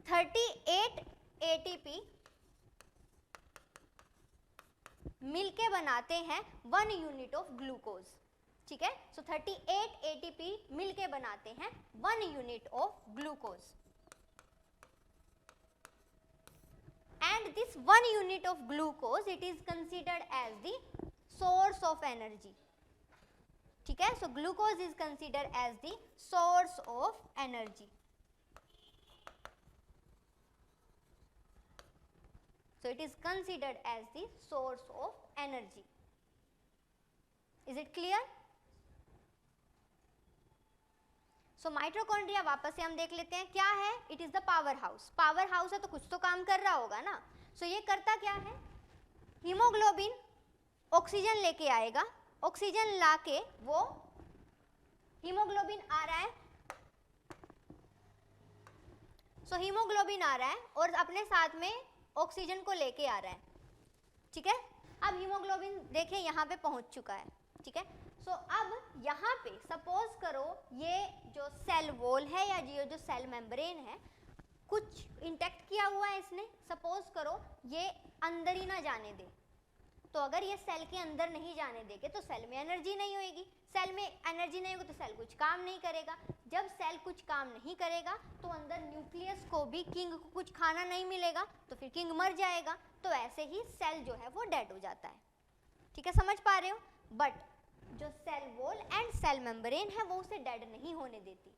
38 एटीपी मिलके बनाते हैं 1 यूनिट ऑफ ग्लूकोज। ठीक है, सो 38 एटीपी मिलके बनाते हैं 1 unit of glucose, and this 1 unit of glucose it is considered as the source of energy. ठीक है, so glucose is considered as the source of energy. So it is considered as the source of energy. Is it clear? So mitochondria वापस से हम देख लेते हैं क्या है, it is the power house. Power house है तो कुछ तो काम कर रहा होगा ना। सो ये करता क्या है, हीमोग्लोबिन ऑक्सीजन लेके आएगा, ऑक्सीजन लाके वो हीमोग्लोबिन आ रहा है, सो हीमोग्लोबिन आ रहा है और अपने साथ में ऑक्सीजन को लेके आ रहा है। ठीक है, अब हीमोग्लोबिन देखें यहाँ पे पहुंच चुका है। ठीक है, सो अब यहाँ पे सपोज करो ये जो सेल वॉल है या जो सेल मेम्ब्रेन है कुछ इंटेक्ट किया हुआ है इसने, सपोज करो ये अंदर ही ना जाने दे, तो अगर ये सेल के अंदर नहीं जाने देंगे तो सेल में एनर्जी नहीं होगी, सेल में एनर्जी नहीं होगी तो सेल कुछ काम नहीं करेगा। जब सेल कुछ काम नहीं करेगा तो अंदर न्यूक्लियस को भी, किंग को कुछ खाना नहीं मिलेगा तो फिर किंग मर जाएगा, तो ऐसे ही सेल जो है वो डेड हो जाता है। ठीक है, समझ पा रहे हो? बट जो cell wall and cell membrane है वो उसे डेड नहीं होने देती।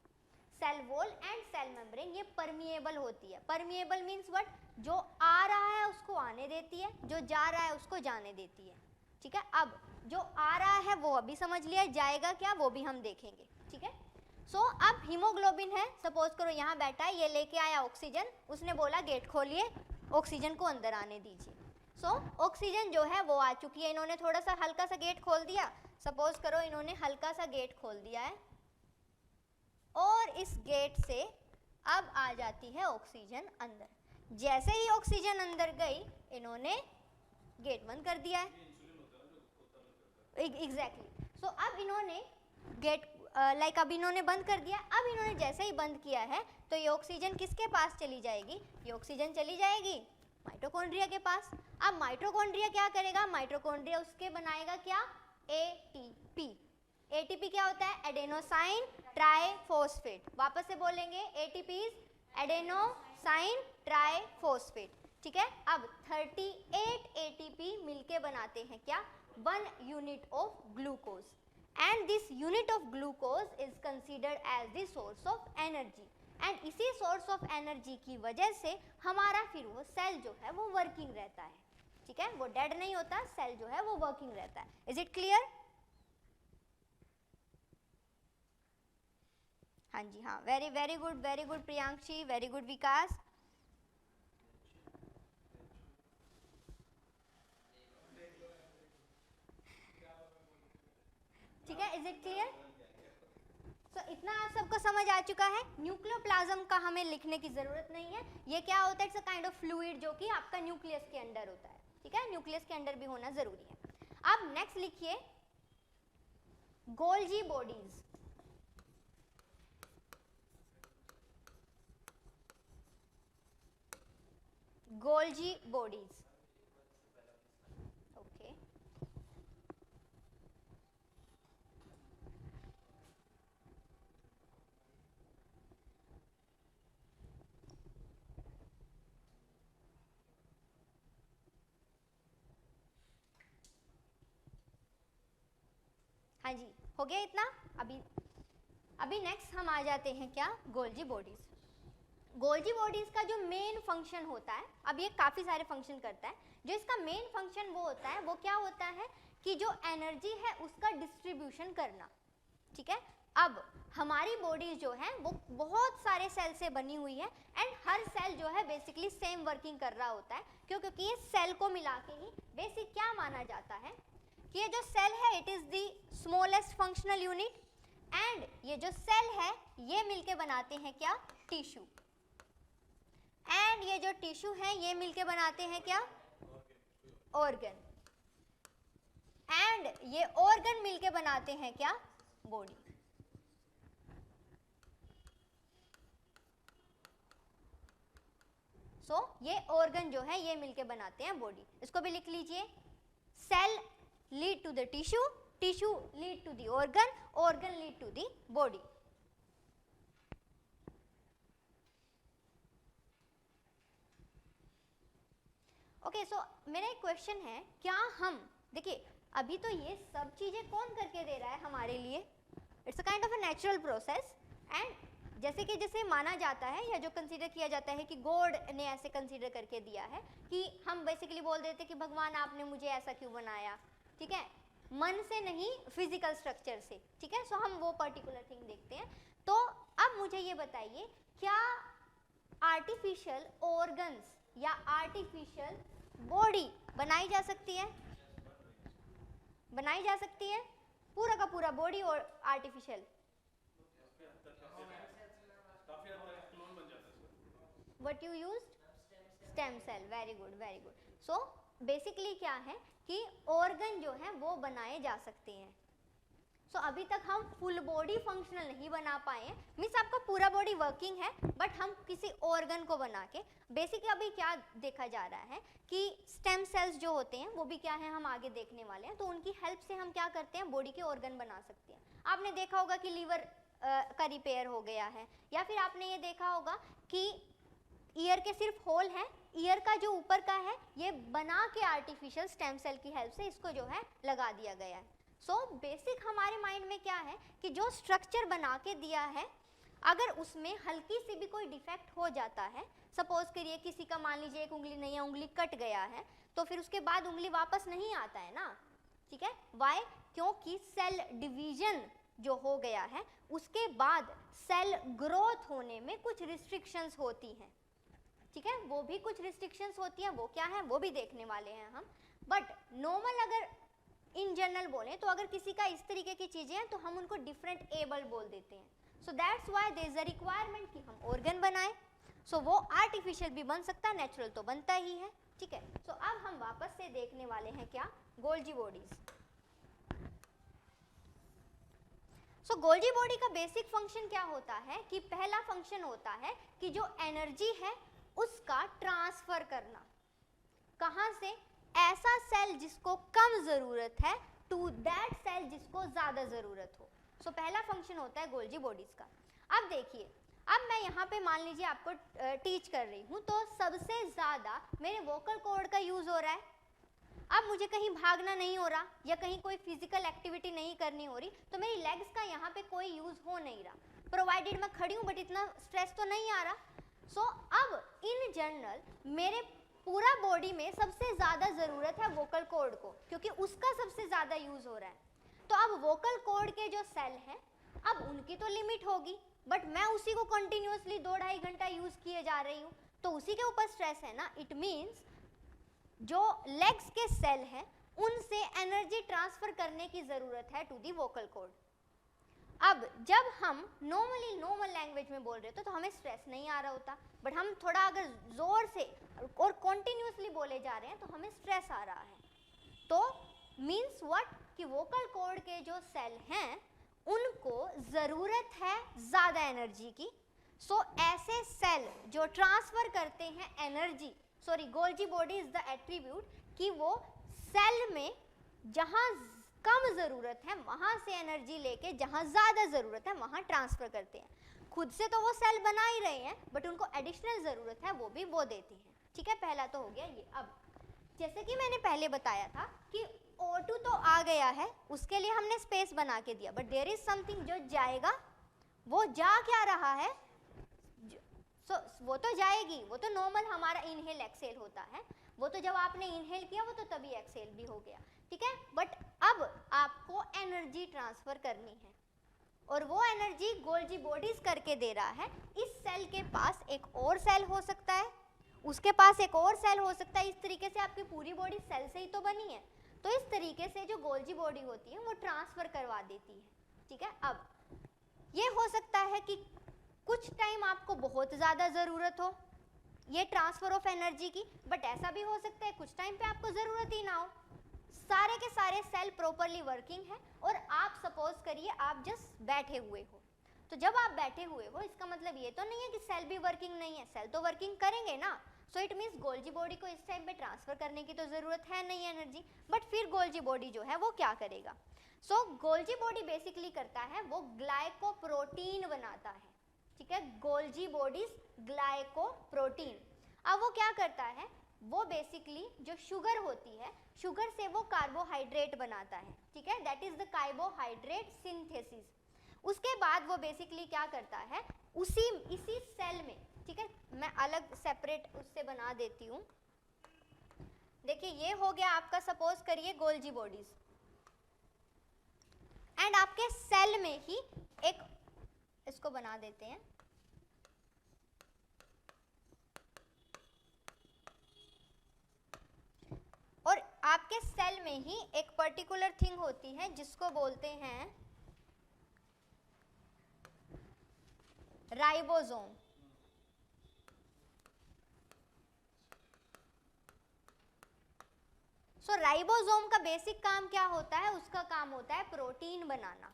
Cell wall and cell membrane ये परमिएबल होती है। परमिएबल मीन्स व्हाट, जो आ रहा है उसको आने देती है, जो जा रहा है उसको जाने देती है। ठीक है, अब जो आ रहा है वो अभी समझ लिया, जाएगा क्या वो भी हम देखेंगे। ठीक है, सो अब हीमोग्लोबिन है, सपोज करो यहाँ बैठा है, ये लेके आया ऑक्सीजन, उसने बोला गेट खोलिए, ऑक्सीजन को अंदर आने दीजिए। सो ऑक्सीजन जो है वो आ चुकी है, इन्होंने थोड़ा सा हल्का सा गेट खोल दिया, सपोज करो इन्होंने हल्का सा गेट खोल दिया है और इस गेट से अब आ जाती है ऑक्सीजन अंदर। जैसे ही ऑक्सीजन अंदर गई इन्होंने गेट बंद कर दिया है। एग्जैक्टली, सो अब इन्होंने गेट अब इन्होंने बंद कर दिया। अब इन्होंने जैसे ही बंद किया है तो ये ऑक्सीजन किसके पास चली जाएगी, ये ऑक्सीजन चली जाएगी माइटोकॉन्ड्रिया के पास। अब माइटोकॉन्ड्रिया क्या करेगा, माइटोकॉन्ड्रिया उसके बनाएगा क्या, एटीपी। एटीपी क्या होता है, एडेनोसाइन ट्राइफॉस्फेट। वापस से बोलेंगे, एटीपी इज एडेनोसाइन ट्राइफॉस्फेट। ठीक है, अब 38 एटीपी मिलके बनाते हैं क्या, 1 unit of glucose, and this unit of glucose is considered as the source of energy. And इसी सोर्स ऑफ एनर्जी की वजह से हमारा फिर वो सेल जो है वो वर्किंग रहता है। ठीक है, वो डेड नहीं होता, सेल जो है वो वर्किंग रहता है। Is it clear? हाँ जी, हाँ, very very good Priyanshi, very good Vikas. ठीक है, is it clear? So so इतना आप सबको समझ आ चुका है। न्यूक्लियोप्लाज्म का हमें लिखने की जरूरत नहीं है। ये क्या होता है? It's a kind of fluid जो कि आपका न्यूक्लियस के अंदर होता है, ठीक है, न्यूक्लियस के अंदर भी होना जरूरी है। अब नेक्स्ट लिखिए Golgi bodies. Golgi bodies, okay, हाँ जी, हो गया इतना। अभी नेक्स्ट हम आ जाते हैं क्या? Golgi bodies. गोल्जी बॉडीज का जो मेन फंक्शन होता है, अब ये काफ़ी सारे फंक्शन करता है, जो इसका मेन फंक्शन वो होता है, वो क्या होता है कि जो एनर्जी है उसका डिस्ट्रीब्यूशन करना, ठीक है। अब हमारी बॉडी जो है वो बहुत सारे सेल से बनी हुई है एंड हर सेल जो है बेसिकली सेम वर्किंग कर रहा होता है, क्योंकि ये सेल को मिला के ही बेसिक क्या माना जाता है कि ये जो सेल है it is the smallest functional unit and ये जो सेल है ये मिलके बनाते हैं क्या? टिश्यू। एंड ये जो टिश्यू है ये मिलके बनाते हैं क्या? ऑर्गन। एंड ये ऑर्गन मिलके बनाते हैं क्या? बॉडी। सो ये ऑर्गन जो है ये मिलके बनाते हैं बॉडी। इसको भी लिख लीजिए, cell lead to the tissue, tissue lead to the organ, organ lead to the body. Okay, so मेरा एक क्वेश्चन है, क्या हम देखिए अभी तो ये सब चीजें कौन करके दे रहा है हमारे लिए? It's a kind of a natural process and जैसे माना जाता है या जो कंसीडर किया जाता है कि गॉड ने ऐसे कंसीडर करके दिया है कि हम बेसिकली बोल देते कि भगवान आपने मुझे ऐसा क्यों बनाया, ठीक है, मन से नहीं फिजिकल स्ट्रक्चर से, ठीक है। सो हम वो पर्टिकुलर थिंग देखते हैं। तो अब मुझे ये बताइए, क्या आर्टिफिशियल ऑर्गन्स या आर्टिफिशियल बॉडी बनाई जा सकती है? बनाई जा सकती है पूरा का पूरा बॉडी और artificial? What you used? Stem cell. Very good, very good. So basically क्या है कि ऑर्गन जो है वो बनाए जा सकते हैं। सो अभी तक हम फुल बॉडी फंक्शनल नहीं बना पाए हैं, मीन्स आपका पूरा बॉडी वर्किंग है बट हम किसी ऑर्गन को बना के बेसिकली अभी क्या देखा जा रहा है कि स्टेम सेल्स जो होते हैं वो भी क्या है हम आगे देखने वाले हैं, तो उनकी हेल्प से हम क्या करते हैं बॉडी के ऑर्गन बना सकते हैं। आपने देखा होगा कि लीवर का रिपेयर हो गया है, या फिर आपने ये देखा होगा कि ईयर के सिर्फ होल हैं, ईयर का जो ऊपर का है ये बना के आर्टिफिशियल स्टेम सेल की हेल्प से इसको जो है लगा दिया गया है। सो बेसिक हमारे माइंड में क्या है कि जो स्ट्रक्चर बना के दिया है, अगर उसमें हल्की सी भी कोई डिफेक्ट हो जाता है, सपोज करिए किसी का मान लीजिए एक उंगली नहीं है, उंगली कट गया है, तो फिर उसके बाद उंगली वापस नहीं आता है ना, ठीक है। वाई? क्योंकि सेल डिवीजन जो हो गया है उसके बाद सेल ग्रोथ होने में कुछ रिस्ट्रिक्शंस होती हैं, ठीक है, वो भी कुछ रिस्ट्रिक्शंस होती हैं, वो क्या है वो भी देखने वाले हैं हम। बट नॉर्मल अगर इन जनरल बोले तो अगर किसी का इस तरीके की चीजें हैं तो हम उनको डिफरेंट एबल बोल देते हैं। So that's why there is a requirement कि हम ऑर्गन बनाएं। सो वो आर्टिफिशियल भी बन सकता है, नेचुरल तो बनता ही है, ठीक है। सो अब हम वापस से देखने वाले हैं क्या? Golgi bodies. So Golgi body का बेसिक फंक्शन क्या होता है कि पहला फंक्शन होता है कि जो एनर्जी है उसका ट्रांसफर करना, कहां से? ऐसा सेल जिसको कम जरूरत है टू दैट सेल जिसको ज्यादा जरूरत हो। सो पहला फंक्शन होता है गोल्जी बॉडीज का। अब देखिए, अब मैं यहाँ पे मान लीजिए आपको टीच कर रही हूँ, तो सबसे ज्यादा मेरे वोकल कॉर्ड का यूज हो रहा है। अब मुझे कहीं भागना नहीं हो रहा या कहीं कोई फिजिकल एक्टिविटी नहीं करनी हो रही, तो मेरी लेग्स का यहाँ पे कोई यूज हो नहीं रहा, प्रोवाइडेड मैं खड़ी हूँ बट इतना स्ट्रेस तो नहीं आ रहा। सो अब इन जनरल मेरे पूरा बॉडी में सबसे ज़्यादा ज़रूरत है वोकल कॉर्ड को, क्योंकि उसका सबसे ज़्यादा यूज़ हो रहा है। तो अब वोकल कॉर्ड के जो सेल हैं अब उनकी तो लिमिट होगी, बट मैं उसी को कंटिन्यूअसली 2-2.5 घंटा यूज़ किए जा रही हूँ, तो उसी के ऊपर स्ट्रेस है ना। इट मीन्स जो लेग्स के सेल हैं उनसे एनर्जी ट्रांसफ़र करने की ज़रूरत है टू दी वोकल कॉर्ड। अब जब हम नॉर्मल लैंग्वेज में बोल रहे होते तो हमें स्ट्रेस नहीं आ रहा होता, बट हम थोड़ा अगर जोर से और कॉन्टिन्यूसली बोले जा रहे हैं तो हमें स्ट्रेस आ रहा है। तो मीन्स व्हाट कि वोकल कॉर्ड के जो सेल हैं उनको ज़रूरत है ज़्यादा एनर्जी की। सो ऐसे सेल जो ट्रांसफ़र करते हैं energy, sorry Golgi body is the attribute कि वो सेल में जहाँ कम ज़रूरत है वहाँ से एनर्जी लेके जहाँ ज़्यादा ज़रूरत है वहाँ ट्रांसफ़र करते हैं। खुद से तो वो सेल बना ही रहे हैं, बट उनको एडिशनल ज़रूरत है वो भी वो देती हैं। ठीक है, पहला तो हो गया ये। अब जैसे कि मैंने पहले बताया था कि O2 तो आ गया है, उसके लिए हमने स्पेस बना के दिया, बट देयर इज समथिंग जो जाएगा। वो जा क्या रहा है? वो तो जाएगी, वो तो नॉर्मल हमारा इनहेल एक्सेल होता है। वो तो जब आपने इनहेल किया वो तो तभी एक्सेल भी हो गया। ठीक है, बट अब आपको एनर्जी ट्रांसफर करनी है और वो एनर्जी गोल्जी बॉडीज करके दे रहा है। इस सेल के पास एक और सेल हो सकता है, उसके पास एक और सेल हो सकता है। इस तरीके से आपकी पूरी बॉडी सेल से ही तो बनी है। तो इस तरीके से जो गोल्जी बॉडी होती है वो ट्रांसफर करवा देती है। ठीक है, अब ये हो सकता है कि कुछ टाइम आपको बहुत ज़्यादा ज़रूरत हो ये ट्रांसफ़र ऑफ एनर्जी की, बट ऐसा भी हो सकता है कुछ टाइम पे आपको ज़रूरत ही ना हो। सारे के सारे सेल प्रॉपरली वर्किंग है और आप सपोज करिए आप जस्ट बैठे हुए हो। तो जब आप बैठे हुए हो इसका मतलब ये तो नहीं है कि सेल भी वर्किंग नहीं है, सेल तो वर्किंग करेंगे ना। So it means Golgi body को इस टाइम पे ट्रांसफर करने की तो ज़रूरत है नहीं एनर्जी, बट फिर गोल्जी बॉडी जो है वो क्या करेगा? सो गोल्जी बॉडी बेसिकली करता है वो ग्लाइकोप्रोटीन बनाता है। ठीक है, गोल्जी बॉडीज ग्लाइकोप्रोटीन। अब वो क्या करता है? वो बेसिकली जो शुगर होती है, शुगर से वो कार्बोहाइड्रेट बनाता है। ठीक है, that is the carbohydrate synthesis. उसके बाद वो बेसिकली क्या करता है, इसी सेल में, ठीक है, मैं अलग सेपरेट उससे बना देती हूँ। देखिए ये हो गया आपका, सपोज करिए गोल्जी बॉडीज, एंड आपके सेल में ही एक, इसको बना देते हैं, और आपके सेल में ही एक पर्टिकुलर थिंग होती है जिसको बोलते हैं राइबोसोम। सो राइबोसोम का बेसिक काम क्या होता है? उसका काम होता है प्रोटीन बनाना।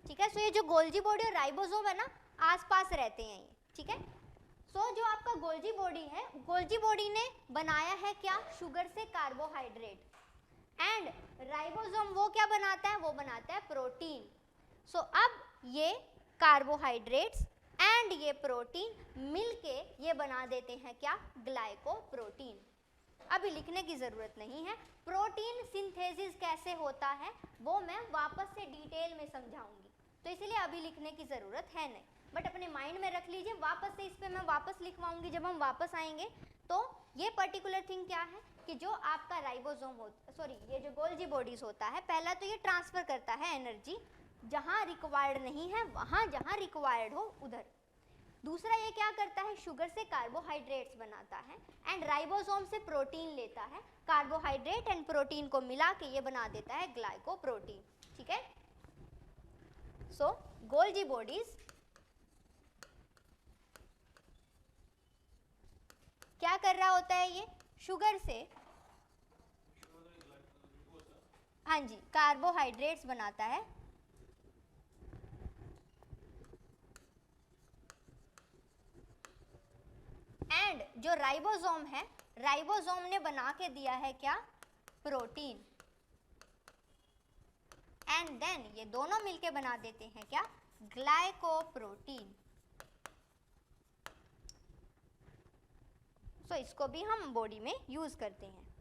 ठीक है, सो ये जो गोल्जी बॉडी और राइबोसोम है ना, आसपास रहते हैं ये। ठीक है, सो जो आपका गोल्जी बॉडी है, गोल्जी बॉडी ने बनाया है क्या? शुगर से कार्बोहाइड्रेट, एंड राइबोसोम वो क्या बनाता है? वो बनाता है प्रोटीन। सो अब ये कार्बोहाइड्रेट्स एंड ये प्रोटीन मिलके ये बना देते हैं क्या? ग्लाइकोप्रोटीन। अभी लिखने की ज़रूरत नहीं है। प्रोटीन सिंथेसिस कैसे होता है वो मैं वापस से डिटेल में समझाऊंगी, तो इसलिए अभी लिखने की ज़रूरत है नहीं, बट अपने माइंड में रख लीजिए। वापस से इस पर मैं वापस लिखवाऊंगी जब हम वापस आएंगे। तो ये पर्टिकुलर थिंग क्या है कि जो आपका राइबोसोम होता, सॉरी ये जो गोल्जी बॉडीज होता है, पहला तो ये ट्रांसफ़र करता है एनर्जी जहाँ रिक्वायर्ड नहीं है वहाँ, जहाँ रिक्वायर्ड हो उधर। दूसरा ये क्या करता है? शुगर से कार्बोहाइड्रेट्स बनाता है, एंड राइबोसोम से प्रोटीन लेता है। कार्बोहाइड्रेट एंड प्रोटीन को मिला के ये बना देता है ग्लाइकोप्रोटीन। ठीक है, सो गोल्जी बॉडीज क्या कर रहा होता है? ये शुगर से, हाँ जी, कार्बोहाइड्रेट्स बनाता है, एंड जो राइबोसोम है, राइबोसोम ने बना के दिया है क्या? प्रोटीन। एंड देन ये दोनों मिलके बना देते हैं क्या? ग्लाइकोप्रोटीन। सो इसको भी हम बॉडी में यूज करते हैं।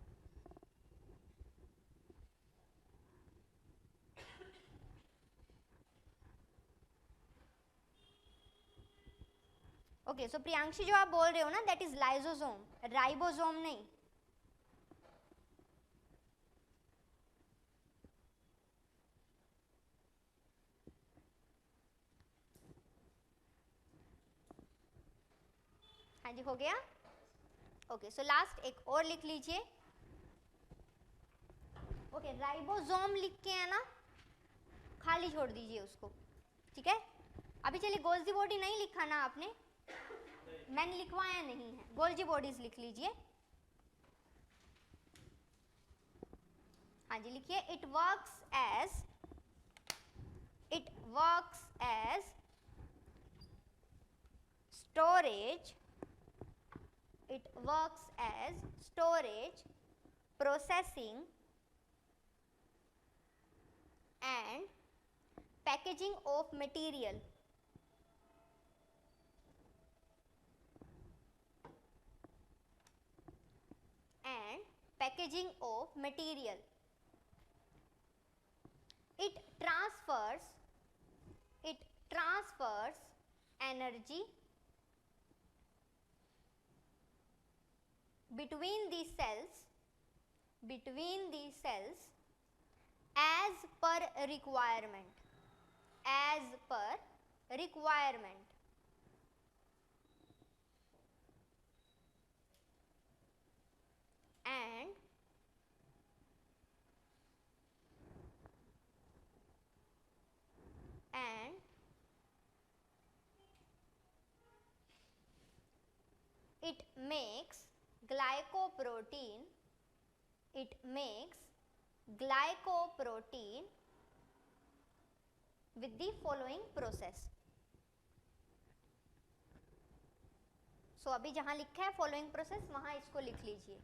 ओके, सो प्रियांशी जो आप बोल रहे हो ना, दैट इज लाइसोसोम, राइबोसोम नहीं। हाँ जी, हो गया। ओके, सो लास्ट एक और लिख लीजिए। ओके, राइबोसोम लिख के है ना, खाली छोड़ दीजिए उसको। ठीक है। अभी चलिए गोल्जी बॉडी नहीं लिखा ना आपने, मैंने लिखवाया नहीं है, गोल्जी बॉडीज लिख लीजिए। हाँ जी लिखिए, it works as storage, it works as storage, processing and packaging of material. It transfers energy between the cells as per requirement, and it makes glycoprotein with the following process. सो अभी जहां लिखा है following process वहां इसको लिख लीजिए।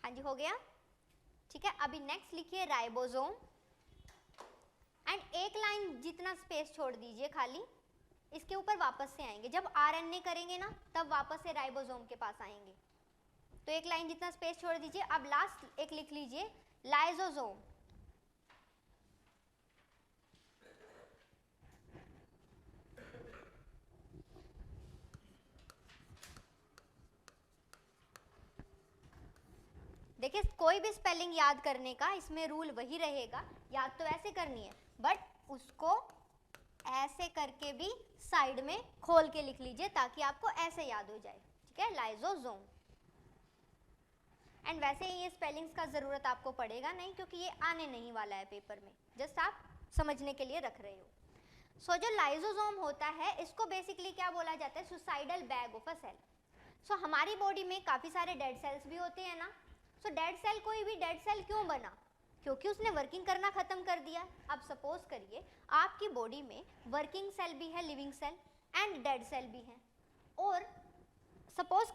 हाँ जी हो गया, ठीक है। अभी नेक्स्ट लिखिए राइबोसोम, एंड एक लाइन जितना स्पेस छोड़ दीजिए खाली, इसके ऊपर वापस से आएंगे जब आरएनए करेंगे ना, तब वापस से राइबोसोम के पास आएंगे। तो एक लाइन जितना स्पेस छोड़ दीजिए। अब लास्ट एक लिख लीजिए लाइसोसोम, देखिए कोई भी स्पेलिंग याद करने का इसमें रूल वही रहेगा, याद तो ऐसे करनी है बट उसको ऐसे करके भी साइड में खोल के लिख लीजिए ताकि आपको ऐसे याद हो जाए, ठीक है, लाइसोसोम। एंड वैसे ये स्पेलिंग्स का ज़रूरत आपको पड़ेगा नहीं क्योंकि ये आने नहीं वाला है पेपर में, जस्ट आप समझने के लिए रख रहे हो। सो जो लाइसोसोम होता है इसको बेसिकली क्या बोला जाता है, suicidal bag of a cell. So हमारी बॉडी में काफ़ी सारे डेड सेल्स भी होते हैं ना। सो डेड सेल, कोई भी डेड सेल क्यों बना, क्योंकि उसने वर्किंग करना खत्म कर दिया। अब सपोज करिए आपकी बॉडी में वर्किंग सेल भी है, living cell and dead cell भी है। और सपोज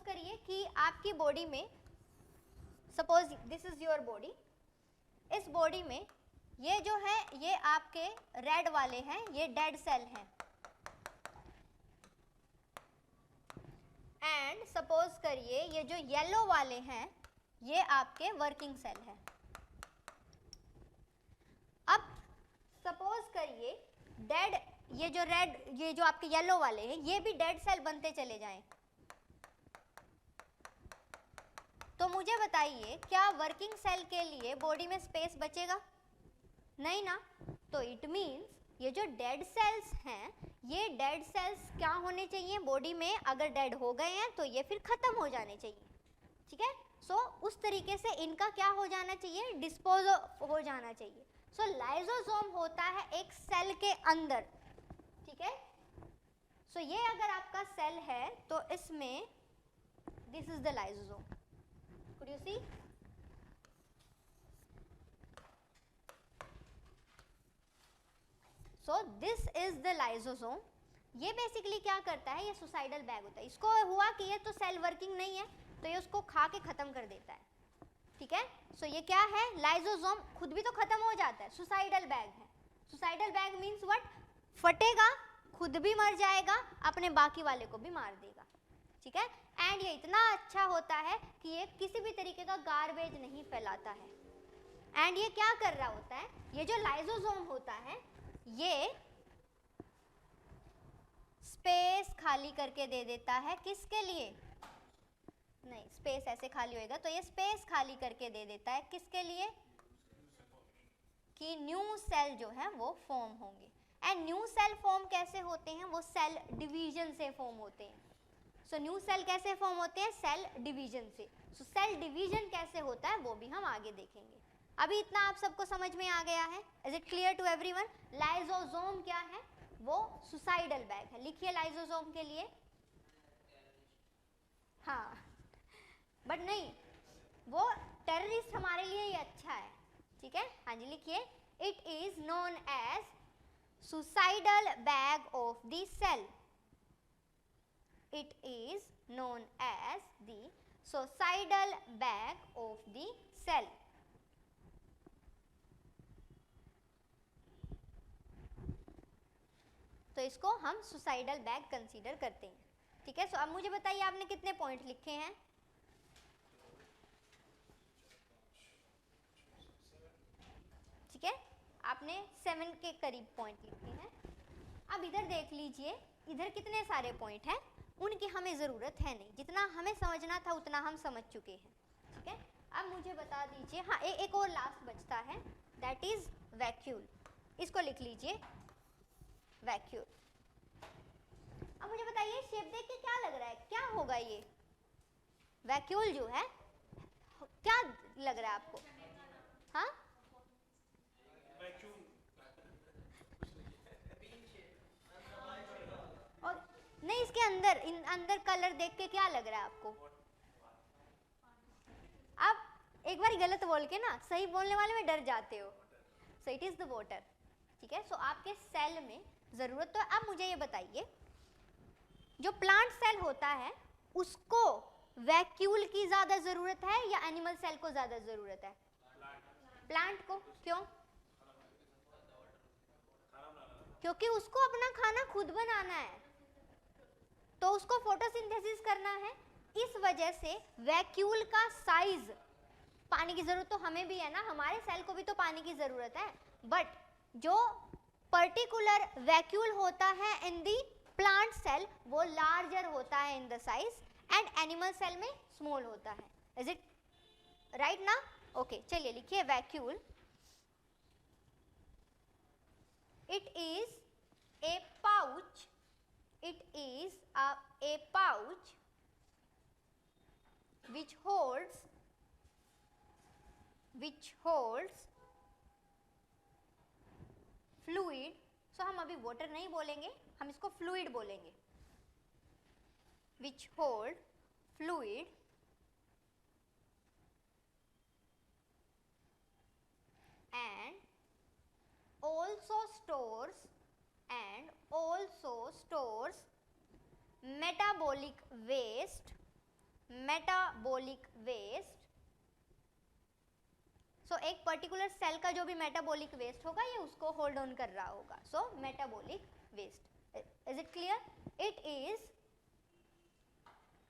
करिए कि आपकी बॉडी में, suppose this is your body, इस बॉडी में ये जो है ये आपके रेड वाले हैं, ये डेड सेल हैं, एंड सपोज करिए ये जो येलो वाले हैं ये आपके वर्किंग सेल हैं। अब सपोज करिए डेड, ये जो रेड, ये जो आपके येलो वाले हैं ये भी डेड सेल बनते चले जाएं, तो मुझे बताइए क्या वर्किंग सेल के लिए बॉडी में स्पेस बचेगा? नहीं ना। तो इट मीन्स ये जो डेड सेल्स हैं, ये डेड सेल्स क्या होने चाहिए बॉडी में, अगर डेड हो गए हैं तो ये फिर खत्म हो जाने चाहिए, ठीक है। सो उस तरीके से इनका क्या हो जाना चाहिए, डिस्पोज हो जाना चाहिए। सो लाइसोसोम होता है एक सेल के अंदर, ठीक है। सो ये अगर आपका सेल है तो इसमें this is the lysosome, could you see? So this is the lysosome. ये बेसिकली क्या करता है, ये सुसाइडल बैग होता है। इसको हुआ कि ये तो सेल वर्किंग नहीं है तो ये उसको खा के खत्म कर देता है, ठीक है। सो ये क्या है, लाइसोसोम खुद भी तो खत्म हो जाता है, सुसाइडल बैग है। सुसाइडल बैग मीन्स व्हाट, फटेगा, खुद भी मर जाएगा, अपने बाकी वाले को भी मार देगा, ठीक है। एंड ये इतना अच्छा होता है कि ये किसी भी तरीके का गार्बेज नहीं फैलाता है। एंड ये क्या कर रहा होता है, ये जो लाइसोसोम होता है ये स्पेस खाली करके दे देता है, किसके लिए, नहीं स्पेस ऐसे खाली होएगा तो ये स्पेस खाली करके दे देता है, किसके लिए, कि न्यू सेल जो है वो फॉर्म होंगे। एंड न्यू सेल फॉर्म कैसे होते हैं, वो सेल डिवीजन से फॉर्म होते हैं। सो न्यू सेल कैसे फॉर्म होते हैं, सेल डिवीजन से। सो सेल डिवीजन कैसे होता है वो भी हम आगे देखेंगे। अभी इतना आप सबको समझ में आ गया है? Is it clear to everyone? Lysosome क्या है, वो सुसाइडल बैग है। लिखिए लाइसोसोम के लिए। हाँ, बट नहीं, वो टेररिस्ट हमारे लिए ही अच्छा है, ठीक है। हाँ जी, लिखिए, it is known as suicidal bag of the cell. It is known as the suicidal bag of the cell. तो इसको हम सुसाइडल बैग कंसीडर करते हैं, ठीक है। सो अब मुझे बताइए आपने कितने पॉइंट लिखे हैं? ठीक है, आपने 7 के करीब पॉइंट लिखे हैं। अब इधर देख लीजिए, इधर कितने सारे पॉइंट हैं, उनकी हमें ज़रूरत है नहीं, जितना हमें समझना था उतना हम समझ चुके हैं, ठीक है। अब मुझे बता दीजिए, हाँ एक और लास्ट बचता है, दैट इज वैक्यूल। इसको लिख लीजिए, वैक्यूल। अब मुझे बताइए, शेप देख के क्या लग रहा है, क्या होगा ये वैक्यूल जो है, क्या लग रहा है आपको? हाँ, और नहीं, इसके अंदर अंदर कलर देख के क्या लग रहा है आपको? आप एक बार गलत बोल के ना सही बोलने वाले में डर जाते हो। So it is the water, ठीक है। सो आपके सेल में जरूरत तो है। अब मुझे ये बताइए, जो प्लांट सेल होता है उसको वैक्यूल की ज्यादा जरूरत है या एनिमल सेल को ज्यादा जरूरत है? प्लांट को। क्यों? क्योंकि उसको अपना खाना खुद बनाना है, तो उसको फोटोसिंथेसिस करना है। इस वजह से वैक्यूल का साइज, पानी की जरूरत तो हमें भी है ना, हमारे सेल को भी तो पानी की जरूरत है, बट जो पर्टिकुलर वैक्यूल होता है इन दी प्लांट सेल वो लार्जर होता है in the size, and animal cell में स्मॉल होता है। इज इट राइट ना? ओके, चलिए लिखिए vacuole. It is a pouch, it is a pouch which holds fluid. So हम अभी water नहीं बोलेंगे, हम इसको fluid बोलेंगे, which hold fluid and also stores metabolic waste. सो एक पर्टिकुलर सेल का जो भी मेटाबॉलिक वेस्ट होगा ये उसको होल्ड ऑन कर रहा होगा। So metabolic waste, is it clear? It is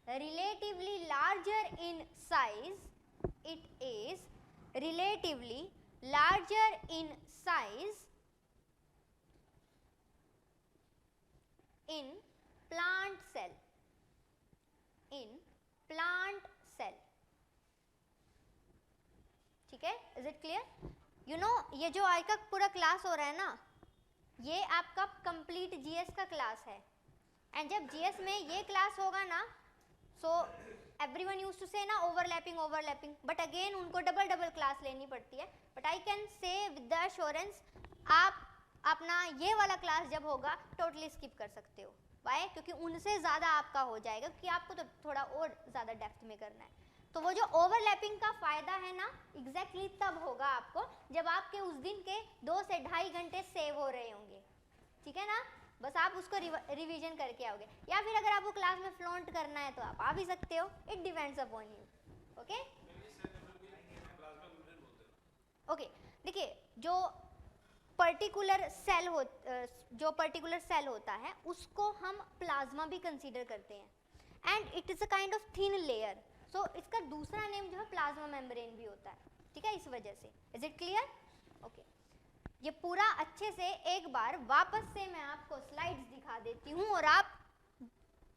relatively larger in size. It is relatively larger in size in plant cell. ठीक है, is it clear? You know, ये जो आज का पूरा क्लास हो रहा है ना, ये आपका कंप्लीट जीएस का क्लास है। एंड जब जीएस में ये क्लास होगा ना, सो एवरीवन यूज्ड टू से ना ओवरलैपिंग, बट अगेन उनको डबल क्लास लेनी पड़ती है। But I can say with the assurance, आप अपना ये वाला क्लास जब होगा टोटली स्किप कर सकते हो। वाई? क्योंकि उनसे ज़्यादा आपका हो जाएगा, क्योंकि आपको तो थोड़ा और ज़्यादा डेप्थ में करना है। तो वो जो ओवरलैपिंग का फ़ायदा है ना, एग्जैक्टली तब होगा आपको जब आपके उस दिन के 2 से 2.5 घंटे सेव हो रहे होंगे, ठीक है ना। बस आप उसको रिवीजन करके आओगे, या फिर अगर आपको क्लास में फ्लॉन्ट करना है तो आप आ भी सकते हो, it depends upon you. Okay okay, देखिए जो पर्टिकुलर सेल होता है उसको हम प्लाज्मा भी कंसीडर करते हैं, and it is a kind of thin layer. So इसका दूसरा नेम जो है प्लाज्मा मेम्ब्रेन भी होता है, ठीक है, इस वजह से। Is it clear? ओके, ये पूरा अच्छे से एक बार वापस से मैं आपको स्लाइड्स दिखा देती हूँ, और आप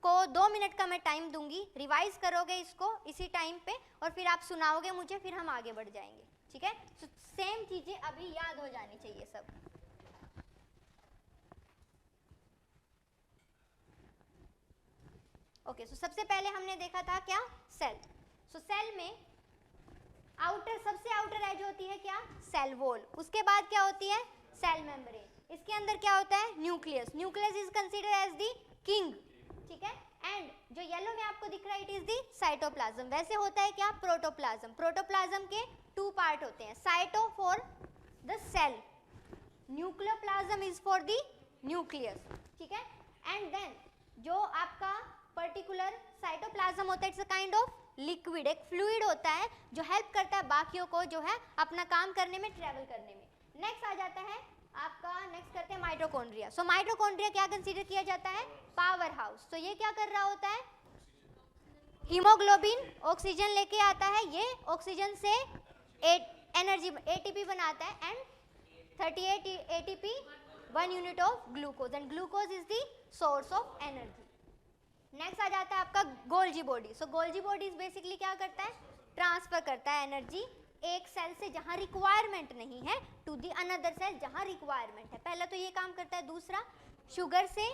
को 2 मिनट का मैं टाइम दूंगी, रिवाइज करोगे इसको इसी टाइम पे, और फिर आप सुनाओगे मुझे, फिर हम आगे बढ़ जाएंगे, ठीक है। तो सेम चीजें अभी याद हो जानी चाहिए सब। ओके, सो सबसे पहले हमने देखा था क्या, सेल। सो सेल में आउटर, सबसे आउटर एज होती है क्या, सेल वॉल। उसके बाद क्या होती है, सेल मेम्ब्रेन। इसके अंदर क्या होता है, nucleus. Nucleus is considered as the king, ठीक है। एंड जो येलो में आपको दिख रहा है, इट इज द साइटोप्लाज्म। वैसे होता है क्या, प्रोटोप्लाज्म। प्रोटोप्लाज्म के 2 पार्ट होते हैं, cyto for the cell, nucleoplasm is for the nucleus, ठीक है। एंड देन जो आपका पर्टिकुलर साइटोप्लाज्म होता है, it's a kind of liquid, एक फ्लूइड होता है जो हेल्प करता है बाकियों को जो है अपना काम करने में, ट्रेवल करने में। नेक्स्ट आ जाता है आपका, नेक्स्ट करते हैं माइटोकॉन्ड्रिया। सो माइटोकॉन्ड्रिया क्या कंसीडर किया जाता है, पावर हाउस। तो ये क्या कर रहा होता है, हीमोग्लोबिन ऑक्सीजन लेके आता है, ये ऑक्सीजन से एनर्जी एटीपी बनाता है, and 38 ATP 1 unit of glucose, and glucose is the source of energy. Next आ जाता है आपका Golgi body. So Golgi body basically क्या करता है, ट्रांसफर करता है एनर्जी एक सेल से जहां रिक्वायरमेंट नहीं है टू दी अनदर सेल जहां रिक्वायरमेंट है। पहला तो ये काम करता है। दूसरा, शुगर से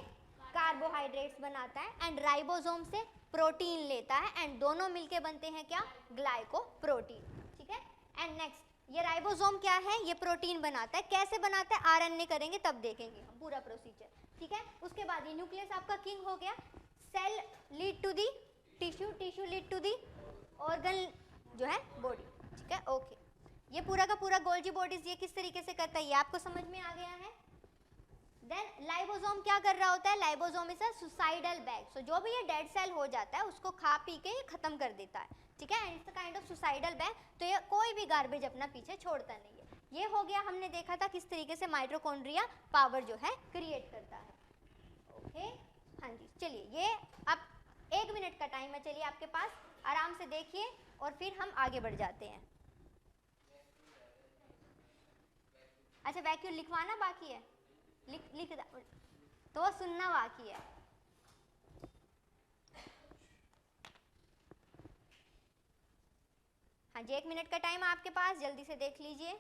कार्बोहाइड्रेट्स बनाता है, एंड राइबोसोम से प्रोटीन लेता है, एंड दोनों मिलके बनते हैं क्या, ग्लाइकोप्रोटीन, ठीक है। एंड नेक्स्ट, ये राइबोसोम क्या है, ये प्रोटीन बनाता है। कैसे बनाता है, आरएनए करेंगे तब देखेंगे हम पूरा प्रोसीजर, ठीक है। उसके बाद ये न्यूक्लियस आपका किंग हो गया। Cell lead to the tissue, tissue lead to the organ जो है बॉडी, ठीक है। ओके, ये पूरा का पूरा गोल्जी बॉडीज ये किस तरीके से करता है, ये आपको समझ में आ गया है। देन लाइबोसोम क्या कर रहा होता है, लाइबोसोम इज अ सुसाइडल बैग। सो जो भी ये डेड सेल हो जाता है उसको खा पी के ये खत्म कर देता है, ठीक है। It's a kind of suicidal bag. तो ये कोई भी गार्बेज अपना पीछे छोड़ता नहीं है। ये हो गया, हमने देखा था किस तरीके से माइटोकॉन्ड्रिया पावर जो है क्रिएट करता है। ओके, हाँ जी, चलिए ये अब 1 मिनट का टाइम है, चलिए आपके पास, आराम से देखिए और फिर हम आगे बढ़ जाते हैं। अच्छा, वैक्यूम लिखवाना बाकी है, लिख तो सुनना बाकी है। हाँ जी, 1 मिनट का टाइम आपके पास, जल्दी से देख लीजिए।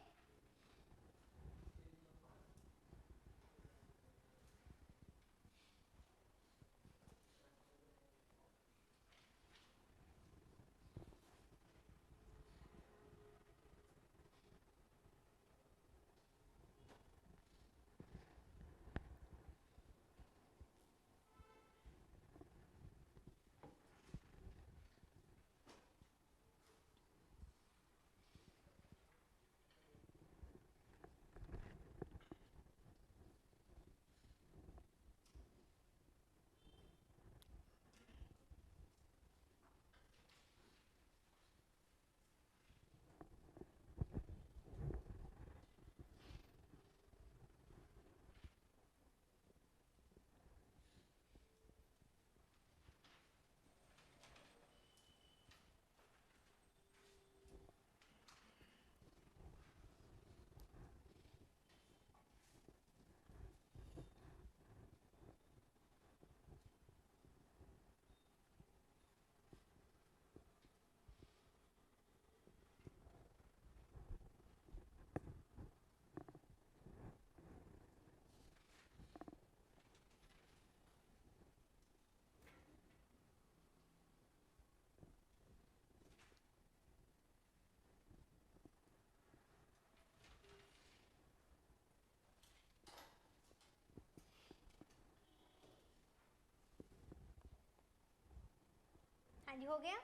हाँ जी, हो गया।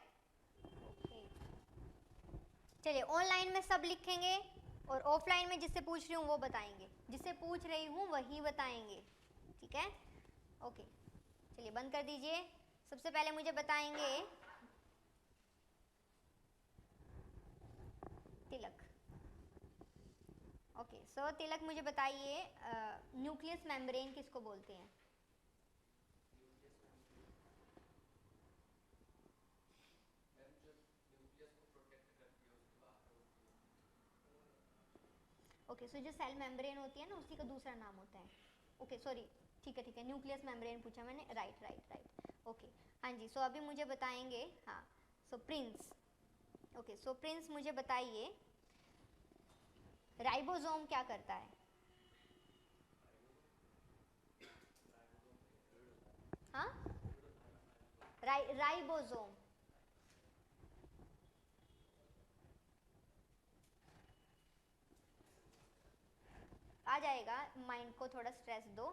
ओके, चलिए ऑनलाइन में सब लिखेंगे और ऑफलाइन में जिससे पूछ रही हूँ वो बताएंगे, जिससे पूछ रही हूँ वही बताएंगे, ठीक है। ओके, चलिए बंद कर दीजिए। सबसे पहले मुझे बताएंगे तिलक। ओके, सो तिलक मुझे बताइए न्यूक्लियस मेम्ब्रेन किसको बोलते हैं। ओके, सो जो सेल मेम्ब्रेन होती है ना उसी का दूसरा नाम होता है। ओके, सॉरी, ठीक है, न्यूक्लियस मेम्ब्रेन पूछा मैंने, राइट राइट राइट। ओके, हाँ जी, सो अभी मुझे बताएंगे, हाँ, सो प्रिंस। ओके, सो प्रिंस मुझे बताइए राइबोसोम क्या करता है? हाँ, राइबोसोम आ जाएगा, माइंड को थोड़ा स्ट्रेस दो,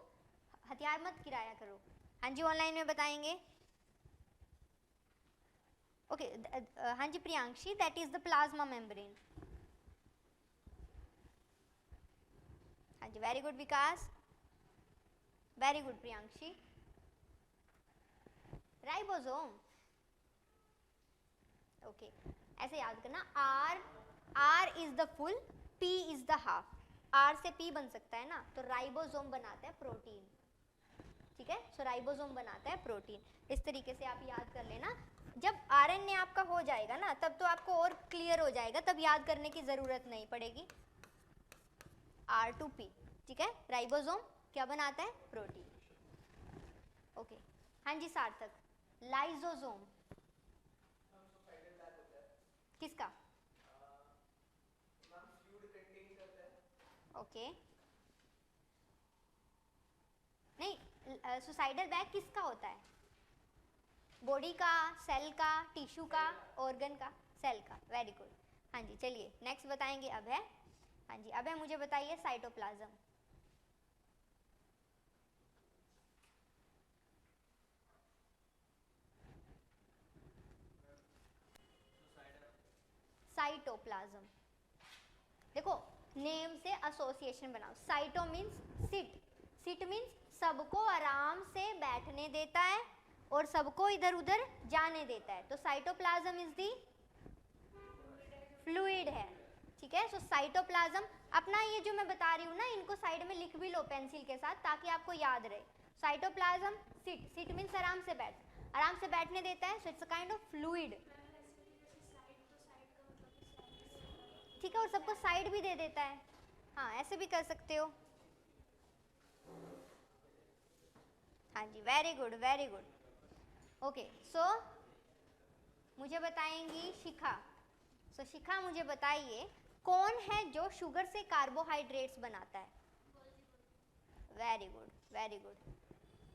हथियार मत किराया करो। हाँ जी, ऑनलाइन में बताएंगे। ओके, हाँ जी Priyanshi, that is the plasma membrane. हाँ जी, very good Vikas, very good Priyanshi. Ribosome, okay, ऐसे याद करना, R is the full, P is the half. R से पी बन सकता है ना, तो राइबोसोम बनाता है प्रोटीन, ठीक है। सो राइबोसोम बनाता है प्रोटीन। इस तरीके से आप याद कर लेना। जब आरएनए आपका हो जाएगा ना, तब तो आपको और क्लियर हो जाएगा, तब याद करने की जरूरत नहीं पड़ेगी। R2P, ठीक है। राइबोसोम क्या बनाता है? प्रोटीन। ओके, हाँ जी सार्थक, लाइसोसोम किसका? ओके, नहीं, सुसाइडल बैग किसका होता है? बॉडी का, सेल का, टिश्यू का, ऑर्गन का? सेल का, वेरी गुड। हाँ जी, चलिए नेक्स्ट बताएंगे अब है, हाँ जी अब है, मुझे बताइए साइटोप्लाज्म। साइटोप्लाज्म, देखो नेम से एसोसिएशन बनाओ। Cyto means sit, sit means सबको आराम से बैठने देता है और सबको इधर उधर जाने देता है, तो साइटोप्लाज्म इज दी फ्लूइड है, ठीक है। सो साइटोप्लाज्म, अपना ये जो मैं बता रही हूँ ना, इनको साइड में लिख भी लो पेंसिल के साथ, ताकि आपको याद रहे। साइटोप्लाज्म, सिट, सिट मीन्स आराम से बैठ, आराम से बैठने देता है, so it's a kind of fluid, ठीक है। और सबको साइड भी दे देता है, हाँ ऐसे भी कर सकते हो। हाँ जी, very good, very good. Okay, so मुझे बताएंगी शिखा। सो शिखा मुझे बताइए, कौन है जो शुगर से कार्बोहाइड्रेट्स बनाता है? Very good, very good.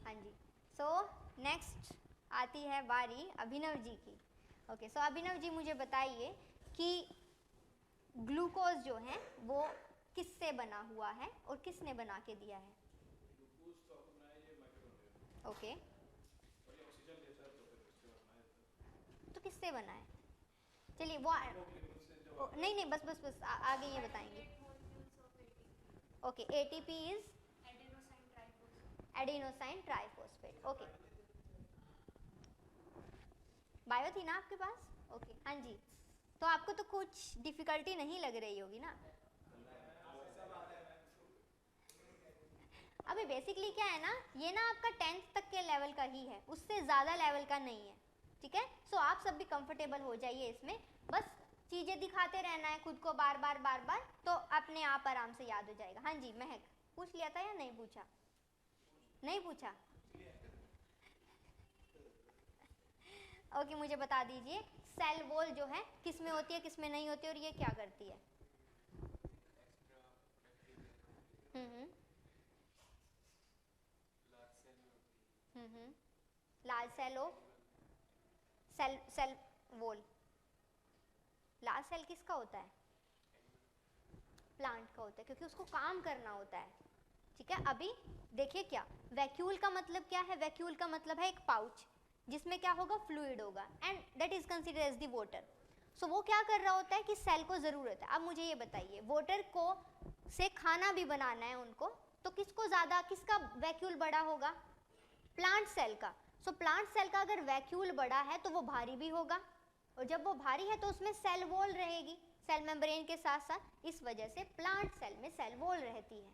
हाँ जी, सो नेक्स्ट आती है बारी अभिनव जी की। ओके, सो अभिनव जी मुझे बताइए कि ग्लूकोज जो है वो किससे बना हुआ है और किसने बना के दिया है? ओके, तो किससे बना है? चलिए वो नहीं नहीं, बस बस बस आगे ये बताएंगे। Okay, ATP is adenosine triphosphate. Okay, bio थी ना आपके पास? ओके, हाँ जी, तो आपको तो कुछ डिफिकल्टी नहीं लग रही होगी ना? अभी बेसिकली क्या है ना, ये ना आपका 10th तक के लेवल का ही है, उससे ज़्यादा लेवल का नहीं है, ठीक है। सो आप सब भी कंफर्टेबल हो जाइए इसमें, बस चीज़ें दिखाते रहना है खुद को बार बार बार बार, तो अपने आप आराम से याद हो जाएगा। हाँ जी महक, पूछ लिया था या नहीं पूछा? नहीं पूछा? ओके, मुझे बता दीजिए सेल वॉल जो है किस में होती है, किस में नहीं होती है, और ये क्या करती है? Hmm large cell of cell wall, large cell किसका होता है? प्लांट का होता है, क्योंकि उसको काम करना होता है, ठीक है। अभी देखिए क्या, वैक्यूल का मतलब क्या है? वैक्यूल का मतलब है एक पाउच जिसमें क्या होगा? फ्लूइड होगा, and that is considered as the water. So वो क्या कर रहा होता है कि सेल को ज़रूरत है। अब मुझे ये बताइए, वाटर को से खाना भी बनाना है उनको, तो किसको ज़्यादा, किसका वैक्यूल बड़ा होगा? प्लांट सेल का। सो प्लांट सेल का अगर वैक्यूल बड़ा है तो वो भारी भी होगा, और जब वो भारी है तो उसमें सेल वॉल रहेगी, सेल मेम्ब्रेन के साथ साथ, इस वजह से प्लांट सेल में सेल वॉल रहती है।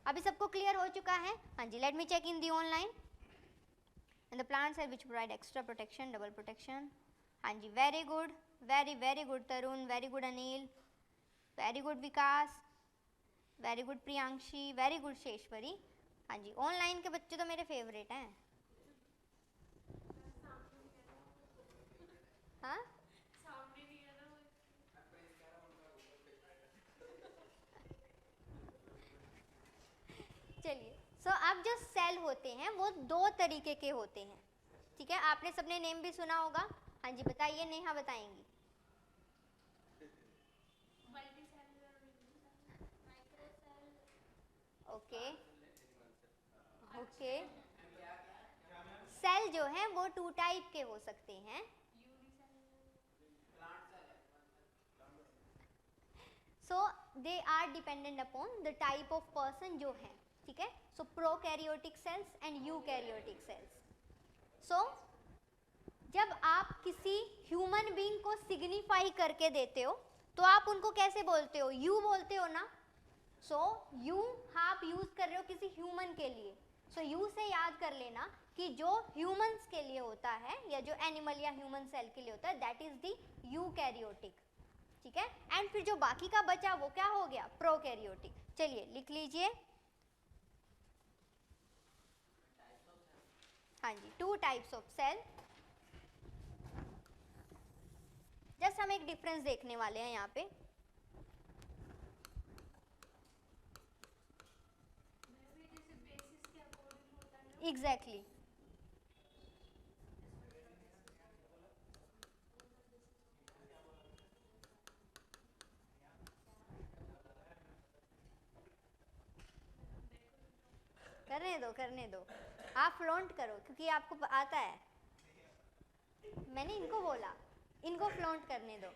अभी सबको क्लियर हो चुका है? हाँ जी, let me check in the online. And the plant cell which provide extra protection, double protection. हाँ जी, very good, very very good Tarun, very good Anil, very good Vikas, very good Priyanshi, very good Sheshwari. हाँ जी, ऑनलाइन के बच्चे तो मेरे फेवरेट हैं। हाँ, अब जो सेल होते हैं वो दो तरीके के होते हैं, ठीक है, आपने सबने नेम भी सुना होगा। हाँ जी बताइए, नेहा बताएंगी। ओके ओके, सेल जो है वो टू टाइप के हो सकते हैं। So they are dependent upon the type of person जो है, ठीक है। So prokaryotic cells and eukaryotic cells. So जब आप किसी ह्यूमन बीइंग को सिग्निफाई करके देते हो तो आप उनको कैसे बोलते हो, यू बोलते हो ना। सो यू आप यूज कर रहे हो किसी ह्यूमन के लिए, सो यू से याद कर लेना कि जो ह्यूमंस के लिए होता है या जो एनिमल या ह्यूमन सेल के लिए होता है दैट इज द यूकैरियोटिक, ठीक है। एंड फिर जो बाकी का बचा वो क्या हो गया, प्रोकैरियोटिक। चलिए लिख लीजिए। हाँ जी, two types of cell. Just हम एक डिफरेंस देखने वाले हैं यहाँ पे। एग्जैक्टली करने दो, आप फ्लॉन्ट करो क्योंकि आपको आता है। मैंने इनको बोला, इनको फ्लॉन्ट करने दो।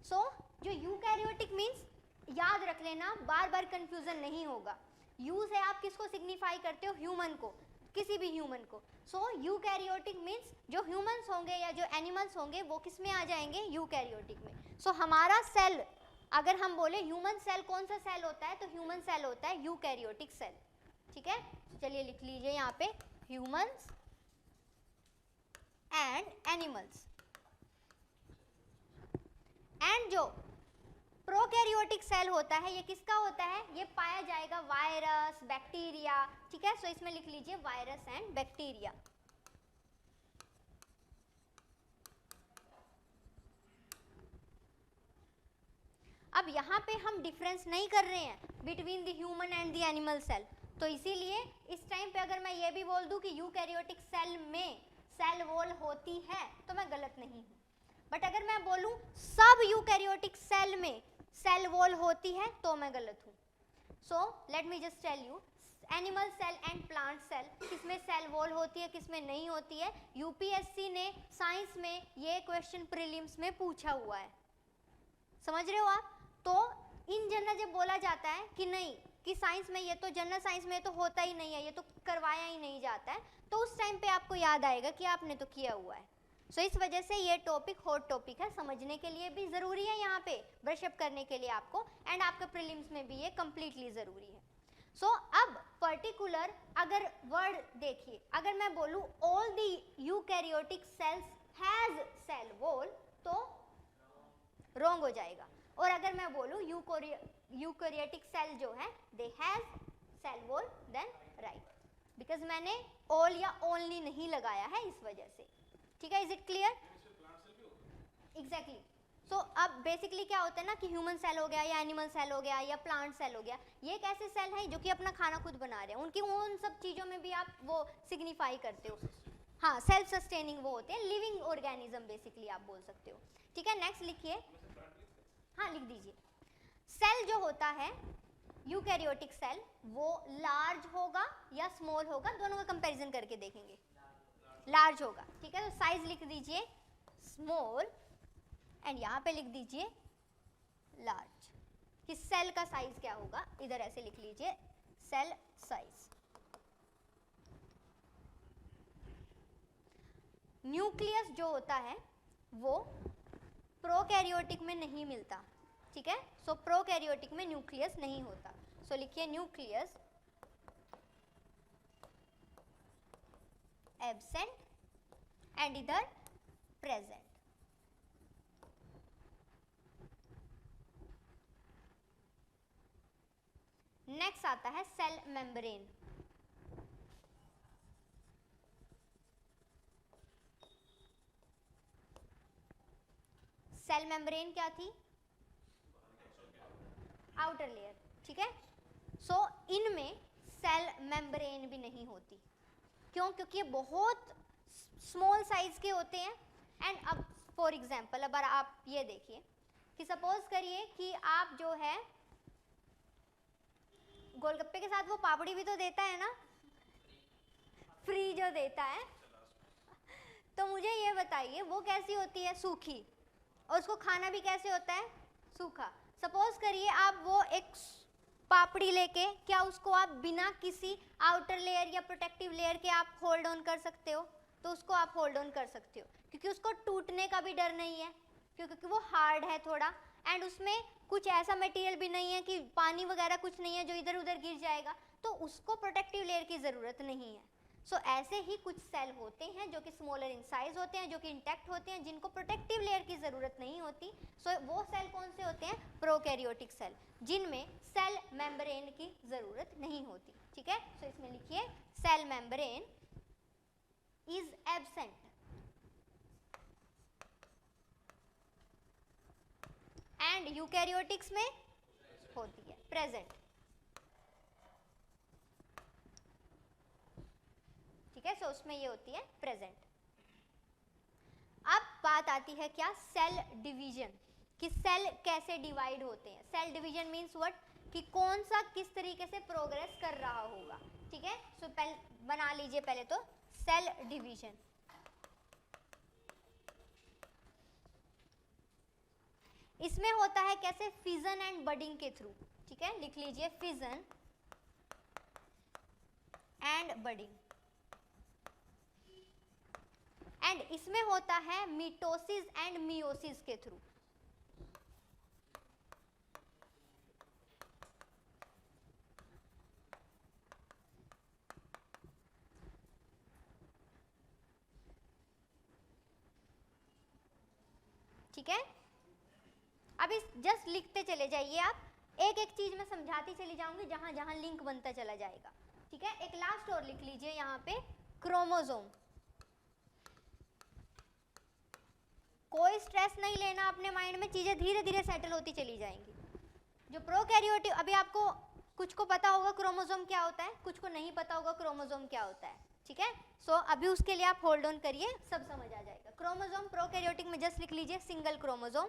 सो जो यूकैरियोटिक मीन्स, याद रख लेना, बार बार कंफ्यूजन नहीं होगा। यू से आप किसको सिग्निफाई करते हो, ह्यूमन को, किसी भी ह्यूमन को। सो यूकैरियोटिक मीन्स जो ह्यूमंस होंगे या जो एनिमल्स होंगे वो किस में आ जाएंगे, यूकैरियोटिक में। सो हमारा सेल, अगर हम बोले ह्यूमन सेल कौन सा सेल होता है, तो ह्यूमन सेल होता है यूकैरियोटिक सेल, ठीक है। चलिए लिख लीजिए यहाँ पे, ह्यूमंस एंड एनिमल्स। एंड जो प्रोकैरियोटिक सेल होता है ये किसका होता है, ये पाया जाएगा वायरस, बैक्टीरिया, ठीक है। सो इसमें लिख लीजिए वायरस एंड बैक्टीरिया। अब यहाँ पे हम डिफरेंस नहीं कर रहे हैं between the human and the animal cell, तो इसीलिए इस टाइम पे अगर मैं ये भी बोल दूं कि यूकैरियोटिक सेल में सेल वॉल होती है तो मैं गलत नहीं हूँ। बट अगर मैं बोलूं सब यूकैरियोटिक सेल में सेल वॉल होती है तो मैं गलत हूँ। So let me just tell you, animal cell and plant cell, किसमें सेल वॉल होती है किसमें नहीं होती है। यूपीएससी ने साइंस में ये क्वेश्चन प्रीलिम्स में पूछा हुआ है, समझ रहे हो आप। तो इन जनरल जब बोला जाता है कि नहीं कि साइंस में ये तो, जनरल साइंस में तो होता ही नहीं है, ये तो करवाया ही नहीं जाता है, तो उस टाइम पे आपको याद आएगा कि आपने तो किया हुआ है। सो इस वजह से ये टॉपिक हॉट टॉपिक है, समझने के लिए भी ज़रूरी है, यहाँ पे ब्रशअप करने के लिए आपको, एंड आपके प्रीलिम्स में भी ये कम्प्लीटली ज़रूरी है। सो अब पर्टिकुलर अगर वर्ड देखिए, अगर मैं बोलूँ all the eukaryotic cells has cell wall तो रॉन्ग हो जाएगा। और अगर मैं बोलूँ यूकैरियोटिक सेल जो है they have cell wall, then right, because मैंने ऑल या ओनली नहीं लगाया है इस वजह से, ठीक है। Is it clear? Exactly. So अब बेसिकली क्या होता है ना कि ह्यूमन सेल हो गया या एनिमल सेल हो गया या प्लांट सेल हो गया, ये एक ऐसे सेल हैं जो कि अपना खाना खुद बना रहे हैं, उनकी उन सब चीज़ों में भी आप वो सिग्निफाई करते हो। हाँ, सेल्फ सस्टेनिंग वो होते हैं, लिविंग ऑर्गेनिज्म बेसिकली आप बोल सकते हो, ठीक है। नेक्स्ट लिखिए, हाँ लिख दीजिए। सेल जो होता है यूकैरियोटिक सेल वो लार्ज होगा या स्मॉल होगा, दोनों का कंपैरिजन करके देखेंगे। लार्ज होगा, ठीक है। तो साइज लिख दीजिए स्मॉल एंड यहाँ पे लिख दीजिए लार्ज, कि सेल का साइज क्या होगा, इधर ऐसे लिख लीजिए सेल साइज। न्यूक्लियस जो होता है वो प्रोकैरियोटिक में नहीं मिलता, ठीक है। सो प्रोकैरियोटिक में न्यूक्लियस नहीं होता। सो लिखिए न्यूक्लियस एब्सेंट एंड इधर प्रेजेंट। नेक्स्ट आता है सेल मेम्ब्रेन। सेल मेम्ब्रेन क्या थी, आउटर लेयर, ठीक है। सो इनमें सेल मेम्ब्रेन भी नहीं होती। क्यों? क्योंकि ये बहुत स्मॉल साइज के होते हैं। एंड अब फॉर एग्जाम्पल अब आप ये देखिए कि सपोज करिए कि आप जो है गोलगप्पे के साथ वो पापड़ी भी तो देता है ना, फ्री जो देता है, तो मुझे ये बताइए वो कैसी होती है? सूखी। और उसको खाना भी कैसे होता है? सूखा। सपोज करिए आप वो एक पापड़ी लेके, क्या उसको आप बिना किसी आउटर लेयर या प्रोटेक्टिव लेयर के आप होल्ड ऑन कर सकते हो? तो उसको आप होल्ड ऑन कर सकते हो, क्योंकि उसको टूटने का भी डर नहीं है, क्योंकि वो हार्ड है थोड़ा, एंड उसमें कुछ ऐसा मटेरियल भी नहीं है कि पानी वगैरह कुछ नहीं है जो इधर उधर गिर जाएगा, तो उसको प्रोटेक्टिव लेयर की ज़रूरत नहीं है। सो ऐसे ही कुछ सेल होते हैं जो कि स्मॉलर इन साइज होते हैं, जो कि इंटैक्ट होते हैं, जिनको प्रोटेक्टिव लेयर की ज़रूरत नहीं होती। सो वो सेल कौन से होते हैं? प्रोकैरियोटिक सेल, जिनमें सेल मेम्ब्रेन की ज़रूरत नहीं होती। ठीक है, सो इसमें लिखिए cell membrane is absent and eukaryotics में होती है, प्रेजेंट। ठीक है, सो उसमें ये होती है प्रेजेंट। अब बात आती है क्या? सेल डिवीजन, कि सेल कैसे डिवाइड होते हैं। Cell division means what? कि कौन सा किस तरीके से प्रोग्रेस कर रहा होगा। ठीक है, सो पहले बना लीजिए पहले तो सेल डिवीजन। इसमें होता है कैसे? फिजन एंड बडिंग के थ्रू। ठीक है, लिख लीजिए फिजन एंड बडिंग। एंड इसमें होता है मिटोसिस एंड मियोसिस के थ्रू। ठीक है, अब इस जस्ट लिखते चले जाइए आप, एक एक चीज मैं समझाती चली जाऊंगी जहां जहां लिंक बनता चला जाएगा। ठीक है, एक लास्ट और लिख लीजिए यहाँ पे क्रोमोसोम। कोई स्ट्रेस नहीं लेना अपने माइंड में, चीजें धीरे धीरे सेटल होती चली जाएंगी। जो प्रोकैरियोटिक, अभी आपको कुछ को पता होगा क्रोमोसोम क्या होता है, कुछ को नहीं पता होगा क्रोमोसोम क्या होता है। ठीक है, सो अभी उसके लिए आप होल्ड ऑन करिए, सब समझ आ जाएगा। क्रोमोसोम प्रोकैरियोटिक में जस्ट लिख लीजिए सिंगल क्रोमोसोम,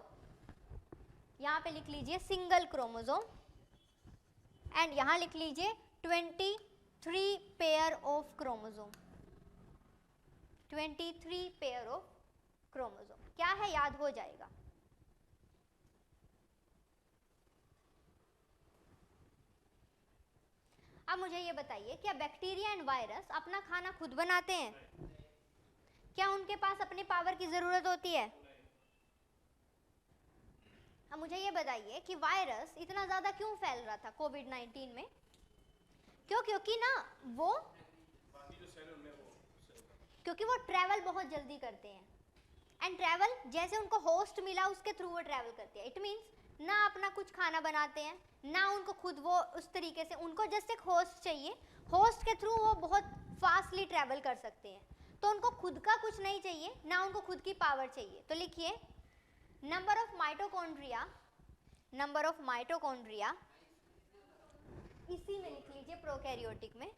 यहाँ पे लिख लीजिए सिंगल क्रोमोसोम, एंड यहाँ लिख लीजिए 23 pair of chromosome. 23 pair of chromosome क्या है, याद हो जाएगा। अब मुझे ये बताइए, क्या बैक्टीरिया एंड वायरस अपना खाना खुद बनाते हैं? क्या उनके पास अपनी पावर की जरूरत होती है? अब मुझे ये बताइए कि वायरस इतना ज्यादा क्यों फैल रहा था कोविड-19 में? क्यों? क्योंकि वो ट्रैवल बहुत जल्दी करते हैं, एंड ट्रैवल जैसे उनको होस्ट मिला उसके थ्रू वो ट्रैवल करते हैं। इट मीन्स ना अपना कुछ खाना बनाते हैं, ना उनको खुद वो उस तरीके से, उनको जस्ट एक होस्ट चाहिए, होस्ट के थ्रू वो बहुत फास्टली ट्रैवल कर सकते हैं। तो उनको खुद का कुछ नहीं चाहिए, ना उनको खुद की पावर चाहिए। तो लिखिए number of mitochondria, number of mitochondria, इसी में लिख लीजिए प्रोकैरियोटिक में,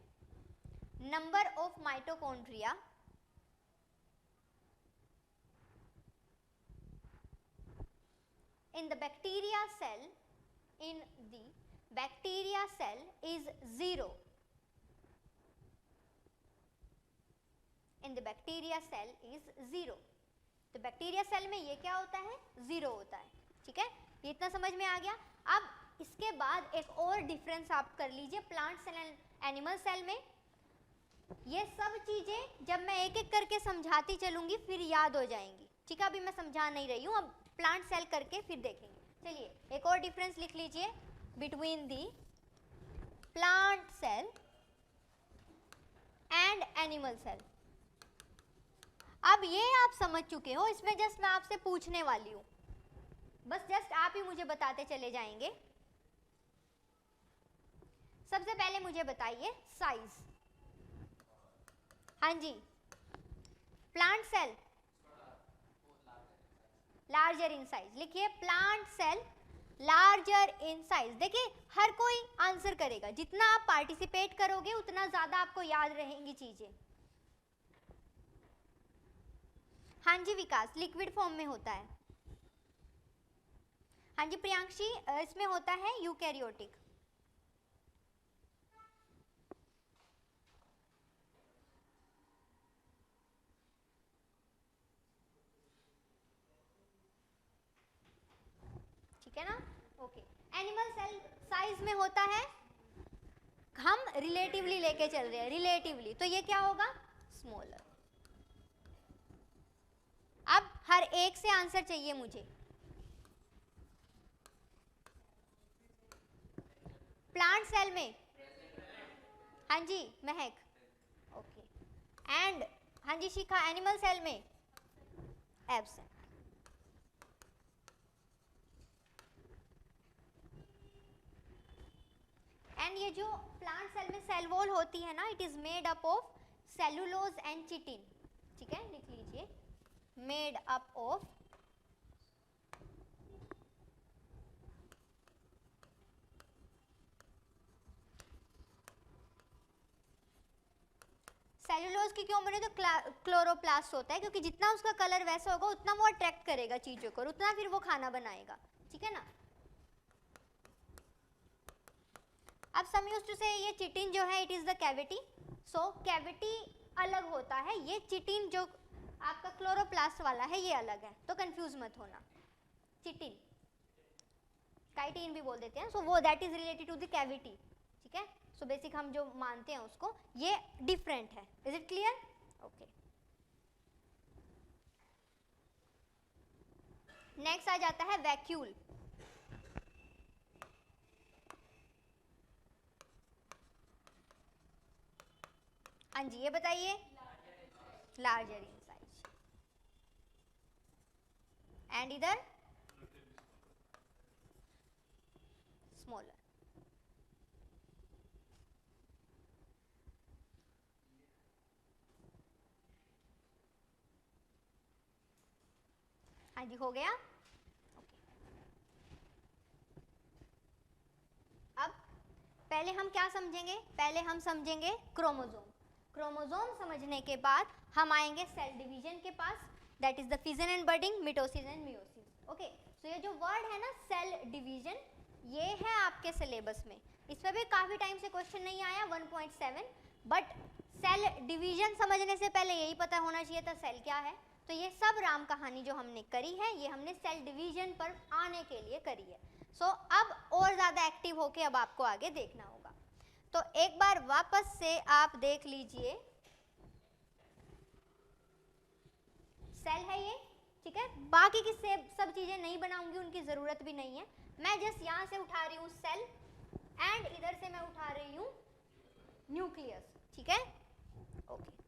number of mitochondria in the bacteria cell is 0. In the bacteria cell is 0. तो बैक्टीरिया सेल में ये क्या होता है? 0 होता है। ठीक है, ये इतना समझ में आ गया। अब इसके बाद एक और डिफरेंस आप कर लीजिए plant cell and animal cell में। ये सब चीजें जब मैं एक एक करके समझाती चलूंगी फिर याद हो जाएंगी। ठीक है, अभी मैं समझा नहीं रही हूँ, अब प्लांट सेल करके फिर देखेंगे। चलिए एक और डिफरेंस लिख लीजिए between the plant cell and animal cell. अब ये आप समझ चुके हो, इसमें जस्ट मैं आपसे पूछने वाली हूँ, बस जस्ट आप ही मुझे बताते चले जाएंगे। सबसे पहले मुझे बताइए साइज। हाँ जी, plant cell larger in size, लिखिए plant cell larger in size. देखिए हर कोई आंसर करेगा, जितना आप पार्टिसिपेट करोगे उतना ज्यादा आपको याद रहेंगी चीजें। हाँ जी विकास, लिक्विड फॉर्म में होता है। हाँ जी प्रियांशी, इसमें होता है यूकैरियोटिक। ठीक है ना, ओके। एनिमल सेल साइज में होता है, हम रिलेटिवली लेके चल रहे हैं, रिलेटिवली, तो ये क्या होगा, स्मॉलर। अब हर एक से आंसर चाहिए मुझे। प्लांट सेल में, हाँ जी महक, ओके। एंड हाँ जी शिखा, एनिमल सेल में एब्सेंट। एंड ये जो प्लांट सेल में सेल वॉल होती है ना, it is made up of cellulose and chitin. ठीक है, लिख लीजिए, मेड अप ऑफ सेलुलोज की क्यों बने, तो क्लोरोप्लास्ट होता है, क्योंकि जितना उसका कलर वैसा होगा उतना वो अट्रैक्ट करेगा चीजों को, उतना फिर वो खाना बनाएगा। ठीक है ना। अब सम यूज्ड टू से, ये चिटिन जो है it is the cavity. So cavity अलग होता है, ये चिटिन जो आपका क्लोरोप्लास्ट वाला है ये अलग है, तो कंफ्यूज मत होना। चिटिन काइटिन भी बोल देते हैं, सो वो that is related to the cavity. ठीक है, सो बेसिक हम जो मानते हैं उसको, ये डिफरेंट है। Is it clear, okay. Next आ जाता है वैक्यूल। हाँ जी ये बताइए, लार्जर इन साइज। एंड इधर स्मॉलर। हाँ जी हो गया, ओके। अब पहले हम क्या समझेंगे, पहले हम समझेंगे क्रोमोसोम। क्रोमोसोम समझने के बाद हम आएंगे सेल डिवीजन के पास, that is the fission and budding, mitosis and meiosis. Okay, so ये जो वर्ड है ना सेल डिवीजन, ये है आपके सिलेबस में, इस पर भी काफी टाइम से क्वेश्चन नहीं आया 1.7, बट सेल डिवीजन समझने से पहले यही पता होना चाहिए था सेल क्या है। तो ये सब राम कहानी जो हमने करी है, ये हमने सेल डिवीजन पर आने के लिए करी है। सो अब और ज्यादा एक्टिव होके अब आपको आगे देखना होगा। तो एक बार वापस से आप देख लीजिए, सेल है ये, ठीक है। बाकी की सब चीजें नहीं बनाऊंगी, उनकी जरूरत भी नहीं है। मैं जस्ट यहां से उठा रही हूं सेल, एंड इधर से मैं उठा रही हूं न्यूक्लियस। ठीक है, ओके।